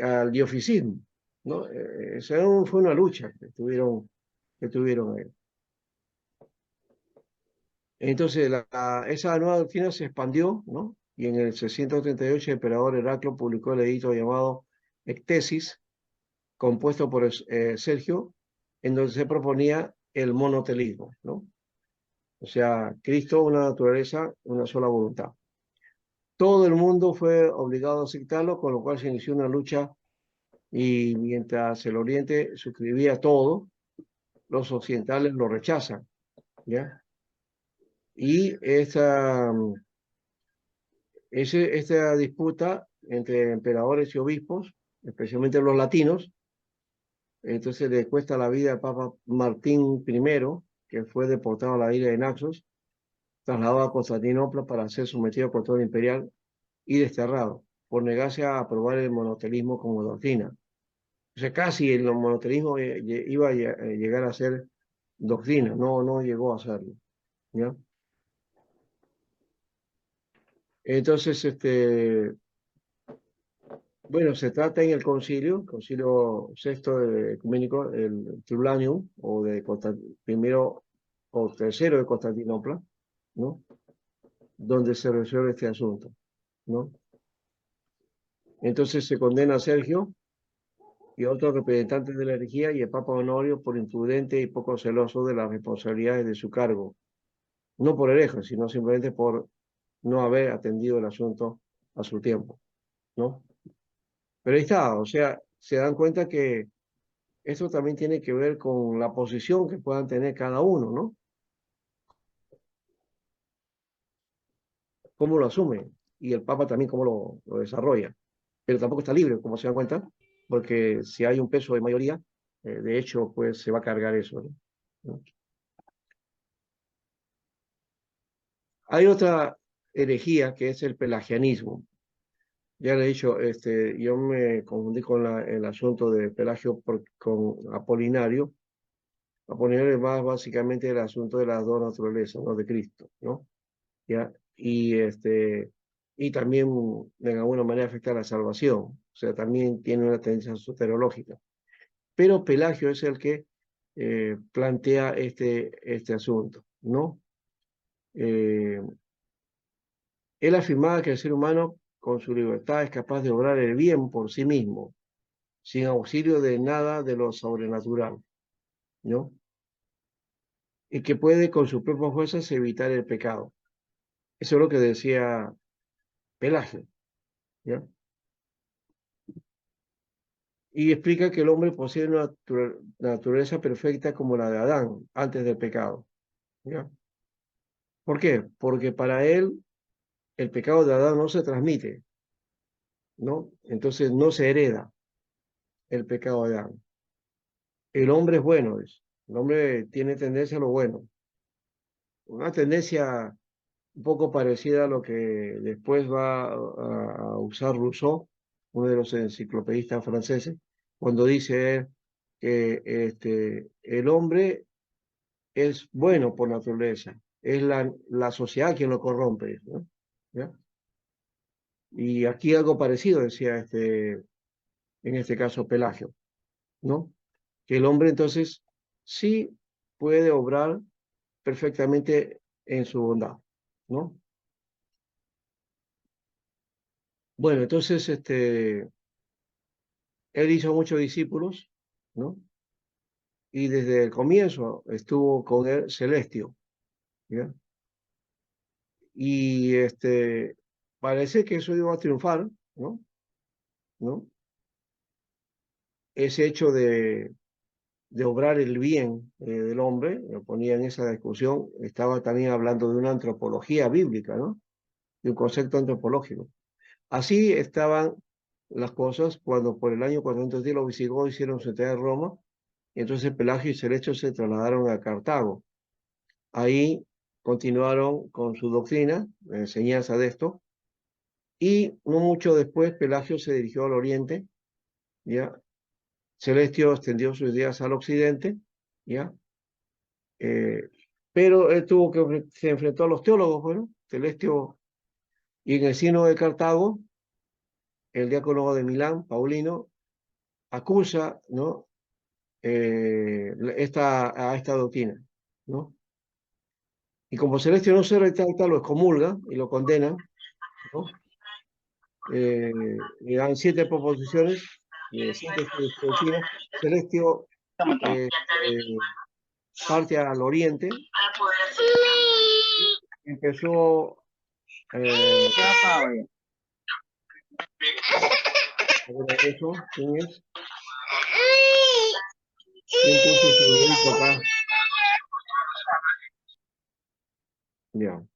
Speaker 1: Al diofisismo, ¿no? Esa fue una lucha que tuvieron ahí. Entonces, esa nueva doctrina se expandió, ¿no? Y en el 638 el emperador Heraclio publicó el edicto llamado Ectesis, compuesto por Sergio, en donde se proponía el monotelismo, ¿no? O sea, Cristo, una naturaleza, una sola voluntad. Todo el mundo fue obligado a aceptarlo, con lo cual se inició una lucha y mientras el Oriente suscribía todo, los occidentales lo rechazan, ¿ya? Y esta disputa entre emperadores y obispos, especialmente los latinos, entonces le cuesta la vida al Papa Martín I, que fue deportado a la isla de Naxos, trasladado a Constantinopla para ser sometido a control imperial y desterrado, por negarse a aprobar el monotelismo como doctrina. O sea, casi el monotelismo iba a llegar a ser doctrina, no llegó a serlo, ¿ya? Entonces, bueno, se trata en el concilio sexto ecuménico, el Trulanium, o primero o tercero de Constantinopla, ¿no? Donde se resuelve este asunto, ¿no? Entonces se condena a Sergio y a otros representantes de la herejía y el Papa Honorio por imprudente y poco celoso de las responsabilidades de su cargo, no por hereje, sino simplemente por no haber atendido el asunto a su tiempo, ¿no? Pero ahí está, o sea, se dan cuenta que esto también tiene que ver con la posición que puedan tener cada uno, ¿no? Cómo lo asume y el Papa también cómo lo desarrolla. Pero tampoco está libre, como se dan cuenta, porque si hay un peso de mayoría, de hecho, pues se va a cargar eso, ¿no? Hay otra herejía que es el pelagianismo. Ya le he dicho, yo me confundí con el asunto de Pelagio con Apolinario. Apolinario es más básicamente el asunto de las 2 naturalezas, ¿no? De Cristo, ¿no? ¿Ya? Y también de alguna manera afecta a la salvación, o sea, también tiene una tendencia soteriológica. Pero Pelagio es el que plantea este asunto, ¿no? Él afirmaba que el ser humano con su libertad es capaz de obrar el bien por sí mismo, sin auxilio de nada de lo sobrenatural, ¿no? Y que puede con sus propias fuerzas evitar el pecado. Eso es lo que decía Pelagio, ¿ya? y explica que el hombre posee una naturaleza perfecta como la de Adán antes del pecado. ¿Ya? ¿Por qué? Porque para él el pecado de Adán no se transmite, ¿no? Entonces no se hereda el pecado de Adán. El hombre es bueno, el hombre tiene tendencia a lo bueno, una tendencia un poco parecida a lo que después va a usar Rousseau, uno de los enciclopedistas franceses, cuando dice que el hombre es bueno por naturaleza, es la sociedad quien lo corrompe, ¿no? ¿Ya? Y aquí algo parecido decía en este caso Pelagio, ¿no? Que el hombre entonces sí puede obrar perfectamente en su bondad, ¿no? Bueno, entonces él hizo muchos discípulos, ¿no? Y desde el comienzo estuvo con él Celestio, ¿ya? Y parece que eso iba a triunfar, ¿no? ¿No? Ese hecho de obrar el bien del hombre, lo ponía en esa discusión, estaba también hablando de una antropología bíblica, ¿no? De un concepto antropológico. Así estaban las cosas cuando por el año 410 los visigodos hicieron su entrada en Roma, y entonces Pelagio y Celestio se trasladaron a Cartago. Ahí continuaron con su doctrina, la enseñanza de esto, y no mucho después Pelagio se dirigió al oriente, ¿ya? Celestio extendió sus ideas al occidente, ¿ya? Pero él se enfrentó a los teólogos, bueno, Celestio, y en el Sínodo de Cartago, el diácono de Milán, Paulino, acusa, ¿no? A esta doctrina, ¿no? Y como Celestio no se retracta, lo excomulga y lo condena, ¿no? Le dan 7 proposiciones de síntesis de su doctrina. Celestio parte al oriente y empezó eso, ¿quién es? ¿Quién puso su dedito acá? Ya.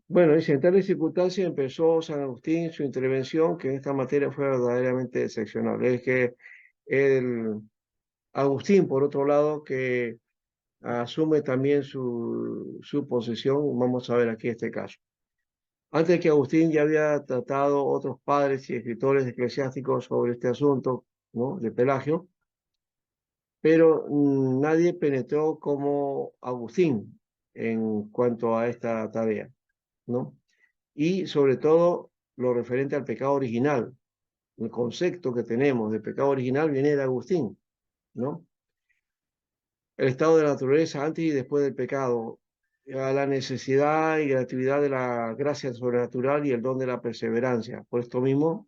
Speaker 1: Bueno, dice, en tales circunstancias empezó San Agustín su intervención, que en esta materia fue verdaderamente excepcional. Es que el Agustín, por otro lado, que asume también su posesión, vamos a ver aquí este caso. Antes que Agustín ya había tratado otros padres y escritores eclesiásticos sobre este asunto, ¿no? De Pelagio, pero nadie penetró como Agustín en cuanto a esta tarea, ¿no? Y sobre todo lo referente al pecado original. El concepto que tenemos de pecado original viene de Agustín, ¿no? El estado de la naturaleza antes y después del pecado, a la necesidad y gratuidad de la gracia sobrenatural y el don de la perseverancia. Por esto mismo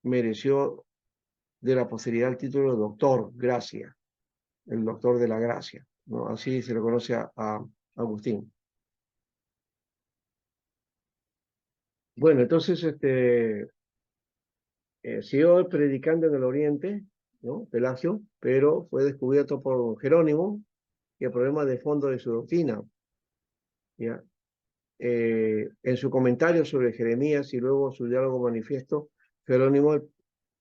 Speaker 1: mereció de la posteridad el título de doctor, gracia, el doctor de la gracia, ¿no? Así se le conoce a Agustín. Bueno, entonces siguió predicando en el Oriente, ¿no? Pelagio, pero fue descubierto por Jerónimo y el problema de fondo de su doctrina, ¿ya? En su comentario sobre Jeremías y luego su diálogo manifiesto, Jerónimo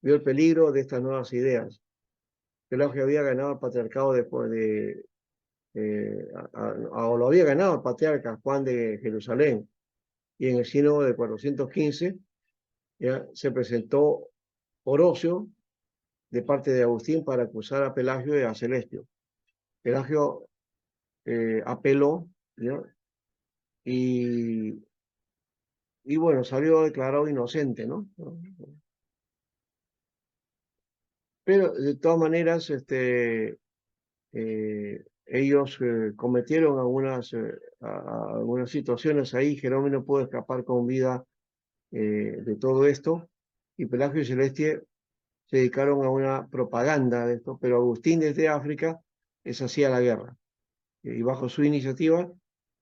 Speaker 1: vio el peligro de estas nuevas ideas. Pelagio había ganado el patriarcado después o lo había ganado el patriarca Juan de Jerusalén, y en el sínodo de 415 ya se presentó Orosio de parte de Agustín para acusar a Pelagio y a Celestio. Pelagio apeló, ¿ya? Y, y bueno, salió declarado inocente, ¿no? Pero de todas maneras, ellos cometieron algunas situaciones ahí. Jerónimo no pudo escapar con vida de todo esto, y Pelagio y Celestia se dedicaron a una propaganda de esto, pero Agustín desde África les hacía la guerra. Y bajo su iniciativa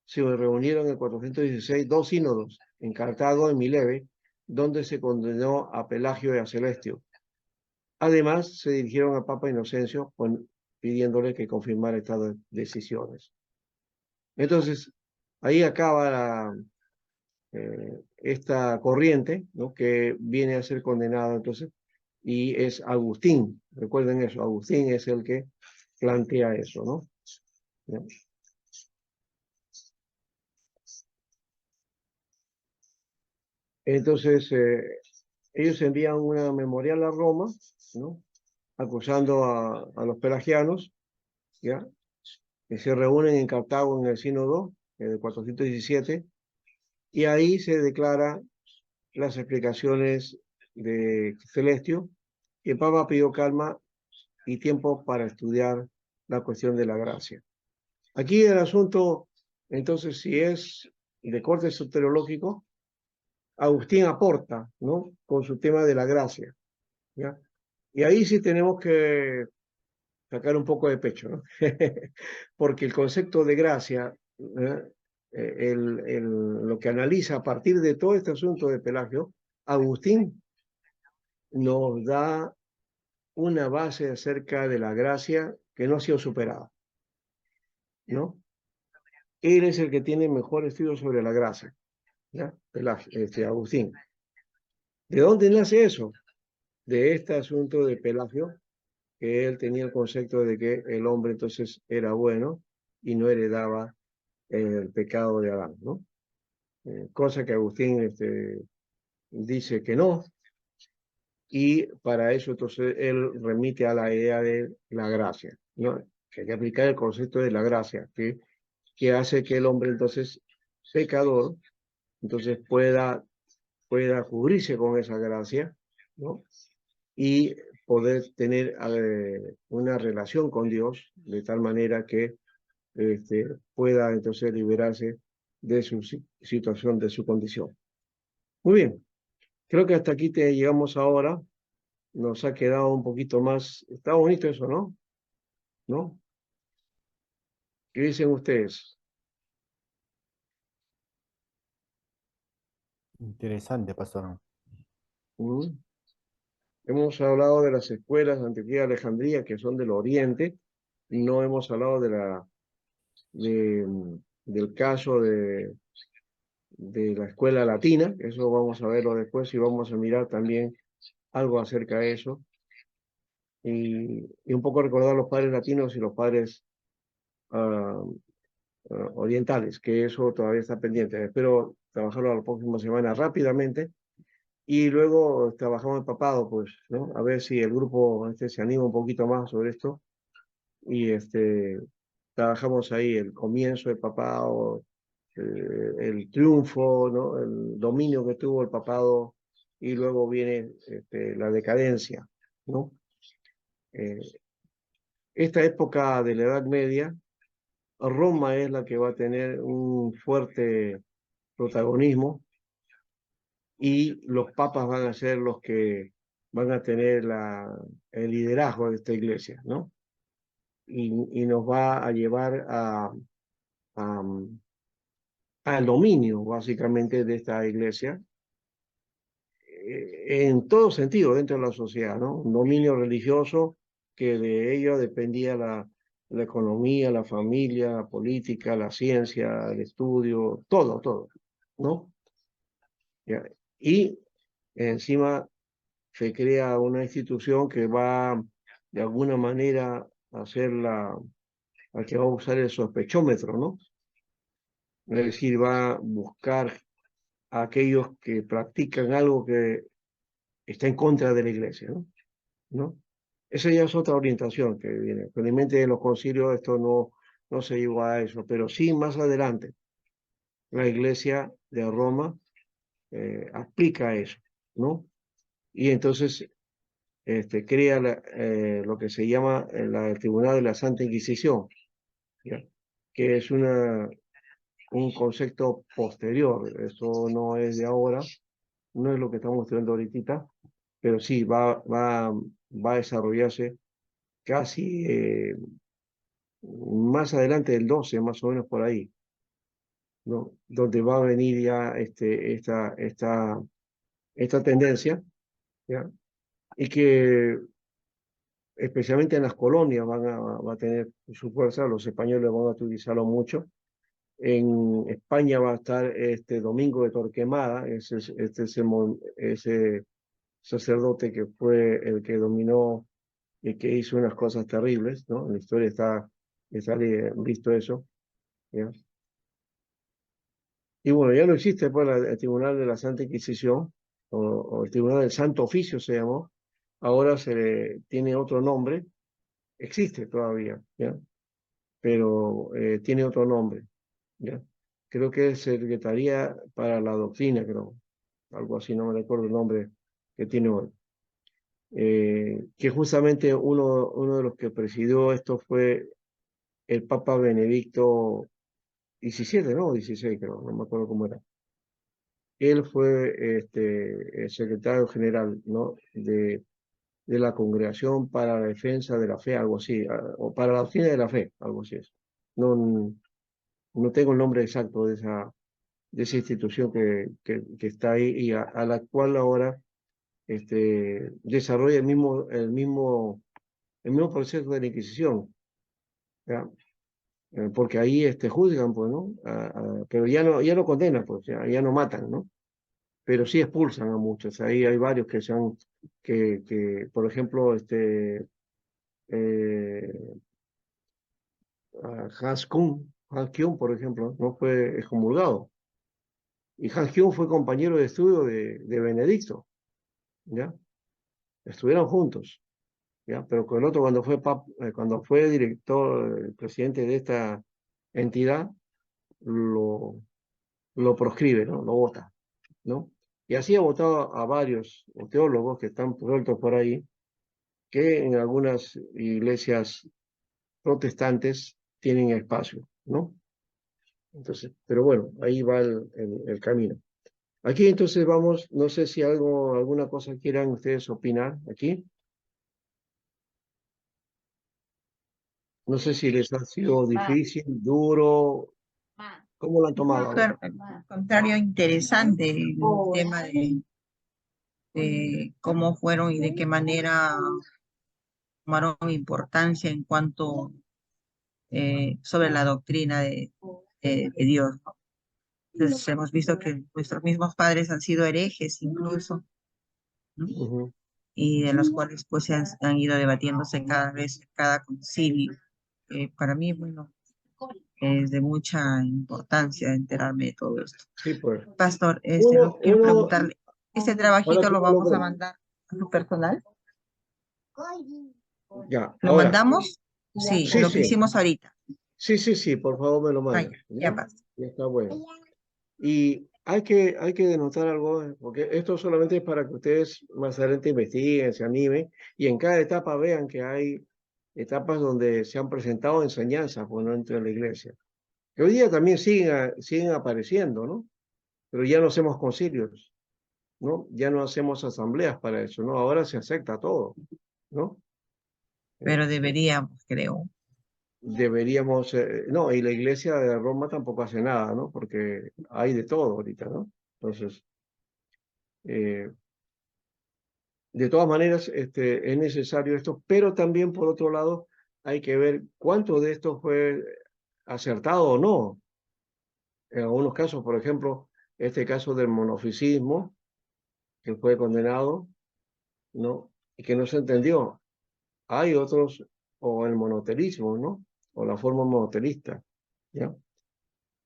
Speaker 1: se reunieron en 416 dos sínodos, en Cartago y Mileve, donde se condenó a Pelagio y a Celestio. Además, se dirigieron al Papa Inocencio pidiéndole que confirmara estas decisiones. Entonces, ahí acaba esta corriente, ¿no? Que viene a ser condenada entonces, y es Agustín. Recuerden eso, Agustín es el que plantea eso, ¿no? ¿Ya? Entonces, ellos envían una memorial a Roma, ¿no? Acusando a los pelagianos, ¿ya? Que se reúnen en Cartago en el Sínodo de 417, y ahí se declara las explicaciones de Celestio, y el Papa pidió calma y tiempo para estudiar la cuestión de la gracia. Aquí el asunto, entonces, si es de corte soteriológico, Agustín aporta, ¿no? Con su tema de la gracia, ¿ya? Y ahí sí tenemos que sacar un poco de pecho, ¿no? Porque el concepto de gracia, lo que analiza a partir de todo este asunto de Pelagio, Agustín nos da una base acerca de la gracia que no ha sido superada, ¿no? Él es el que tiene mejor estudio sobre la gracia, ¿ya? Agustín. ¿De dónde nace eso? De este asunto de Pelagio, que él tenía el concepto de que el hombre entonces era bueno y no heredaba el pecado de Adán, ¿no? Cosa que Agustín dice que no, y para eso entonces él remite a la idea de la gracia, ¿no? Que hay que aplicar el concepto de la gracia, que hace que el hombre entonces pecador, entonces pueda cubrirse con esa gracia, ¿no? Y poder tener una relación con Dios de tal manera que pueda entonces liberarse de su situación, de su condición. Muy bien, creo que hasta aquí te llegamos ahora. Nos ha quedado un poquito más. Está bonito eso, ¿no? ¿No? ¿Qué dicen ustedes?
Speaker 3: Interesante, pastor.
Speaker 1: ¿Mm? Hemos hablado de las escuelas de Antioquía y Alejandría, que son del Oriente. No hemos hablado del caso de la escuela latina. Eso vamos a verlo después y vamos a mirar también algo acerca de eso. Y un poco recordar los padres latinos y los padres ah, orientales, que eso todavía está pendiente. Espero trabajarlo la próxima semana rápidamente. Y luego trabajamos en papado, pues, ¿no? A ver si el grupo se anima un poquito más sobre esto. Y trabajamos ahí el comienzo del papado, el triunfo, ¿no? El dominio que tuvo el papado, y luego viene la decadencia, ¿no? Eh, esta época de la Edad Media, Roma es la que va a tener un fuerte protagonismo, y los papas van a ser los que van a tener el liderazgo de esta iglesia, ¿no? Y nos va a llevar a, al dominio, básicamente, de esta iglesia, en todo sentido, dentro de la sociedad, ¿no? Un dominio religioso que de ello dependía la economía, la familia, la política, la ciencia, el estudio, todo, ¿no? ¿Ya? Y encima se crea una institución que va de alguna manera a hacer a que va a usar el sospechómetro, ¿no? Es decir, va a buscar a aquellos que practican algo que está en contra de la iglesia, ¿no? ¿No? Esa ya es otra orientación que viene. Felizmente de los concilios esto no se llegó a eso, pero sí más adelante la iglesia de Roma aplica eso, ¿no? Y entonces crea lo que se llama el Tribunal de la Santa Inquisición, ¿ya? Que es un concepto posterior. Eso no es de ahora, no es lo que estamos estudiando ahorita, pero sí va a desarrollarse casi más adelante del 12, más o menos por ahí, ¿no? Donde va a venir ya esta tendencia, ¿ya? Y que especialmente en las colonias va a tener su fuerza, los españoles van a utilizarlo mucho. En España va a estar este Domingo de Torquemada, ese sacerdote que fue el que dominó y que hizo unas cosas terribles, ¿no? En la historia está visto eso, ¿ya? Y bueno, ya no existe pues el Tribunal de la Santa Inquisición, o el Tribunal del Santo Oficio se llamó, ahora tiene otro nombre, existe todavía, ¿ya? Pero tiene otro nombre, ¿ya? Creo que es Secretaría para la Doctrina, creo, algo así, no me recuerdo el nombre que tiene hoy. Que justamente uno de los que presidió esto fue el Papa Benedicto XVII, ¿no? 16, creo, no me acuerdo cómo era. Él fue el secretario general, ¿no? de la Congregación para la Defensa de la Fe, algo así, o para la Doctrina de la Fe, algo así es. No tengo el nombre exacto de esa institución que está ahí y a la cual ahora desarrolla el mismo proceso de la Inquisición, ¿ya? Porque ahí juzgan, pues, ¿no? Pero ya no condenan, pues, ya no matan, ¿no? Pero sí expulsan a muchos. Ahí hay varios por ejemplo, Hans Kuhn, por ejemplo, no fue excomulgado. Y Hans Kuhn fue compañero de estudio de Benedicto, ¿ya? Estuvieron juntos, ¿ya? Pero con el otro, cuando fue director, presidente de esta entidad, lo proscribe, ¿no? Lo vota, ¿no? Y así ha votado a varios teólogos que están sueltos por ahí, que en algunas iglesias protestantes tienen espacio, ¿no? Entonces, pero bueno, ahí va el camino. Aquí entonces vamos, no sé si alguna cosa quieran ustedes opinar aquí. No sé si les ha sido difícil, duro, ¿cómo lo han tomado ahora?
Speaker 4: Al contrario, interesante el tema de cómo fueron y de qué manera tomaron importancia en cuanto sobre la doctrina de Dios, ¿no? Entonces hemos visto que nuestros mismos padres han sido herejes incluso, ¿no?
Speaker 1: Ujú.
Speaker 4: Y de los cuales pues han ido debatiéndose cada vez, cada concilio. Para mí, bueno, es de mucha importancia enterarme de todo esto.
Speaker 1: Sí, pues.
Speaker 4: Pastor,
Speaker 1: Uno,
Speaker 4: quiero
Speaker 1: uno,
Speaker 4: preguntarle, ¿este
Speaker 1: ahora
Speaker 4: trabajito
Speaker 1: tú
Speaker 4: lo
Speaker 1: me lo
Speaker 4: vamos a
Speaker 1: mandas.
Speaker 4: mandar a su personal?
Speaker 1: Ya,
Speaker 4: ¿Lo
Speaker 1: ahora.
Speaker 4: mandamos? Sí,
Speaker 1: Sí,
Speaker 4: lo que
Speaker 1: sí,
Speaker 4: hicimos ahorita.
Speaker 1: sí, por favor me lo
Speaker 4: Ah,
Speaker 1: mandan,
Speaker 4: ya
Speaker 1: ¿ya?
Speaker 4: pasa.
Speaker 1: Ya está bueno. Y hay que denotar algo, porque esto solamente es para que ustedes más adelante investiguen, se animen, y en cada etapa vean que hay etapas donde se han presentado enseñanzas, pues, ¿no? Entre la iglesia. Que hoy día también siguen apareciendo, ¿no? Pero ya no hacemos concilios, ¿no? Ya no hacemos asambleas para eso, ¿no? Ahora se acepta todo, ¿no?
Speaker 4: Pero
Speaker 1: Este,
Speaker 4: deberíamos, creo.
Speaker 1: Deberíamos, no, y la iglesia de Roma tampoco hace nada, ¿no? Porque hay de todo ahorita, ¿no? Entonces, eh, de todas maneras, es necesario esto, pero también por otro lado hay que ver cuánto de esto fue acertado o no. En algunos casos, por ejemplo, este caso del monofisismo, que fue condenado, ¿no? Y que no se entendió. Hay otros, o el monoteísmo, ¿no? O la forma monoteísta, ¿ya?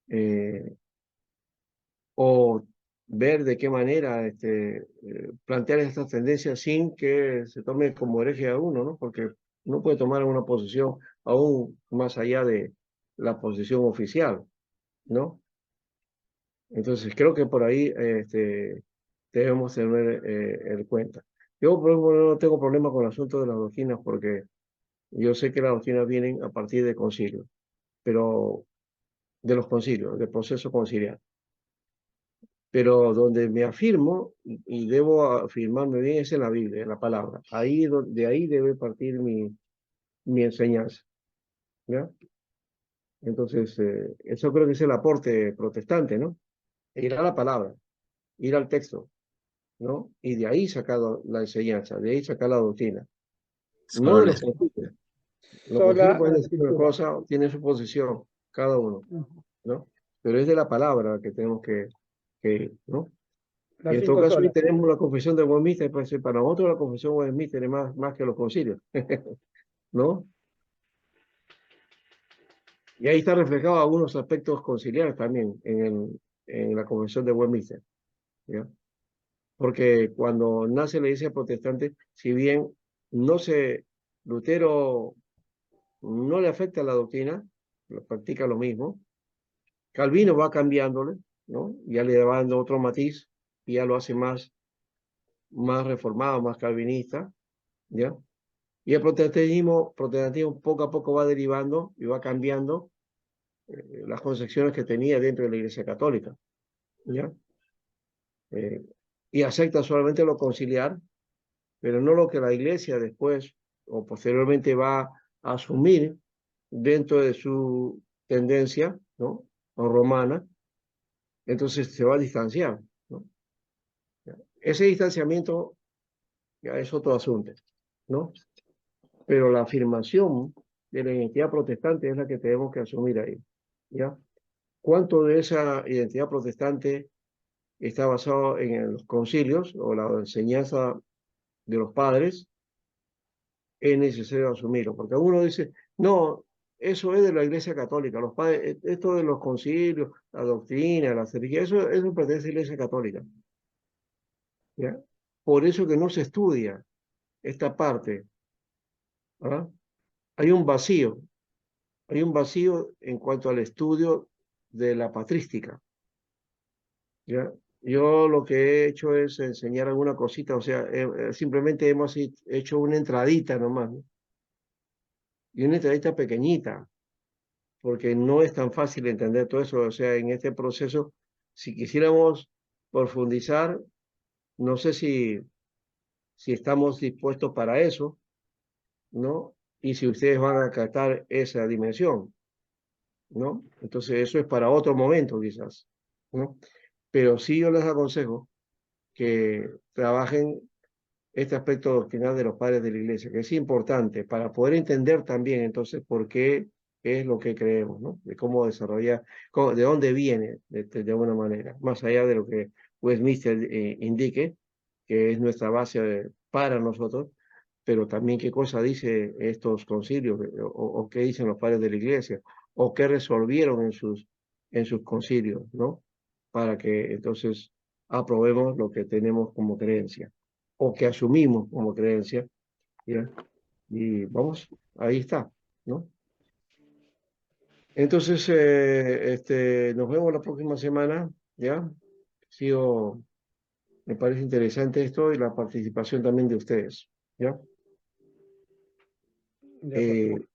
Speaker 1: Eh, o ver de qué manera plantear estas tendencias sin que se tome como hereje a uno, ¿no? Porque uno puede tomar una posición aún más allá de la posición oficial, ¿no? Entonces creo que por ahí debemos tener en cuenta. Yo, por ejemplo, no tengo problema con el asunto de las doctrinas porque yo sé que las doctrinas vienen a partir de concilios, pero de los concilios, del proceso conciliar. Pero donde me afirmo y debo afirmarme bien es en la Biblia, en la palabra. De ahí debe partir mi enseñanza, ¿ya? Entonces, eso creo que es el aporte protestante, ¿no? Ir a la palabra, ir al texto, ¿no? Y de ahí sacar la enseñanza, de ahí sacar la doctrina. no de los
Speaker 2: concilios.
Speaker 1: concilios. Los
Speaker 5: Sola
Speaker 1: concilios pueden decir una
Speaker 5: escritura.
Speaker 1: cosa, tienen su posición, cada uno, ¿no? Pero es de la palabra que tenemos que ¿no? Y
Speaker 5: Las
Speaker 1: en todo
Speaker 5: 5
Speaker 1: caso, hoy
Speaker 5: solas.
Speaker 1: tenemos la confesión de Westminster, pues, para nosotros la confesión de Westminster es más que los concilios, ¿no? Y ahí está reflejado algunos aspectos conciliares también en la confesión de Westminster, ¿ya? Porque cuando nace la iglesia protestante, si bien Lutero no le afecta la doctrina, practica lo mismo, Calvino va cambiándole, ¿no? Ya le va dando otro matiz y ya lo hace más reformado, más calvinista, ¿ya? Y el protestantismo poco a poco va derivando y va cambiando las concepciones que tenía dentro de la Iglesia Católica, ¿ya? Y acepta solamente lo conciliar, pero no lo que la Iglesia después o posteriormente va a asumir dentro de su tendencia, ¿no? O romana, entonces se va a distanciar, ¿no? Ese distanciamiento ya es otro asunto, ¿no? Pero la afirmación de la identidad protestante es la que tenemos que asumir ahí, ¿ya? ¿Cuánto de esa identidad protestante está basado en los concilios o la enseñanza de los padres? Es necesario asumirlo, porque uno dice, no, eso es de la Iglesia Católica, los padres, esto de los concilios, la doctrina, la cerilla, eso pertenece a la Iglesia Católica, ¿ya? Por eso que no se estudia esta parte, ¿ah? Hay un vacío en cuanto al estudio de la patrística, ¿ya? Yo lo que he hecho es enseñar alguna cosita, o sea, simplemente hemos hecho una entradita nomás, ¿no? Y una entradita pequeñita, porque no es tan fácil entender todo eso, o sea, en este proceso, si quisiéramos profundizar, no sé si estamos dispuestos para eso, ¿no? Y si ustedes van a captar esa dimensión, ¿no? Entonces eso es para otro momento quizás, ¿no? Pero sí yo les aconsejo que trabajen este aspecto doctrinal de los padres de la iglesia, que es importante para poder entender también entonces por qué es lo que creemos, ¿no? De cómo desarrollar, de dónde viene de alguna manera, más allá de lo que Westminster indique, que es nuestra base para nosotros, pero también qué cosa dice estos concilios o qué dicen los padres de la iglesia o qué resolvieron en sus concilios, ¿no? Para que entonces aprobemos lo que tenemos como creencia o que asumimos como creencia, ¿ya? Y vamos, ahí está, ¿no? Entonces, nos vemos la próxima semana, ¿ya? Sigo, me parece interesante esto y la participación también de ustedes, ¿ya?
Speaker 5: Ya, pastor.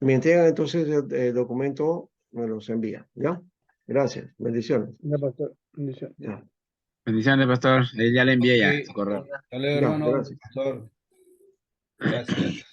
Speaker 1: Me entregan entonces el documento, me los envía, ¿ya? Gracias, bendiciones.
Speaker 5: Ya, pastor. Bendición.
Speaker 1: Ya,
Speaker 2: Bendiciones, pastor. Ya le envié ya
Speaker 3: Ok.
Speaker 2: su correo.
Speaker 3: Hasta luego,
Speaker 1: ya,
Speaker 3: hermano.
Speaker 1: gracias.
Speaker 3: Pastor. Gracias.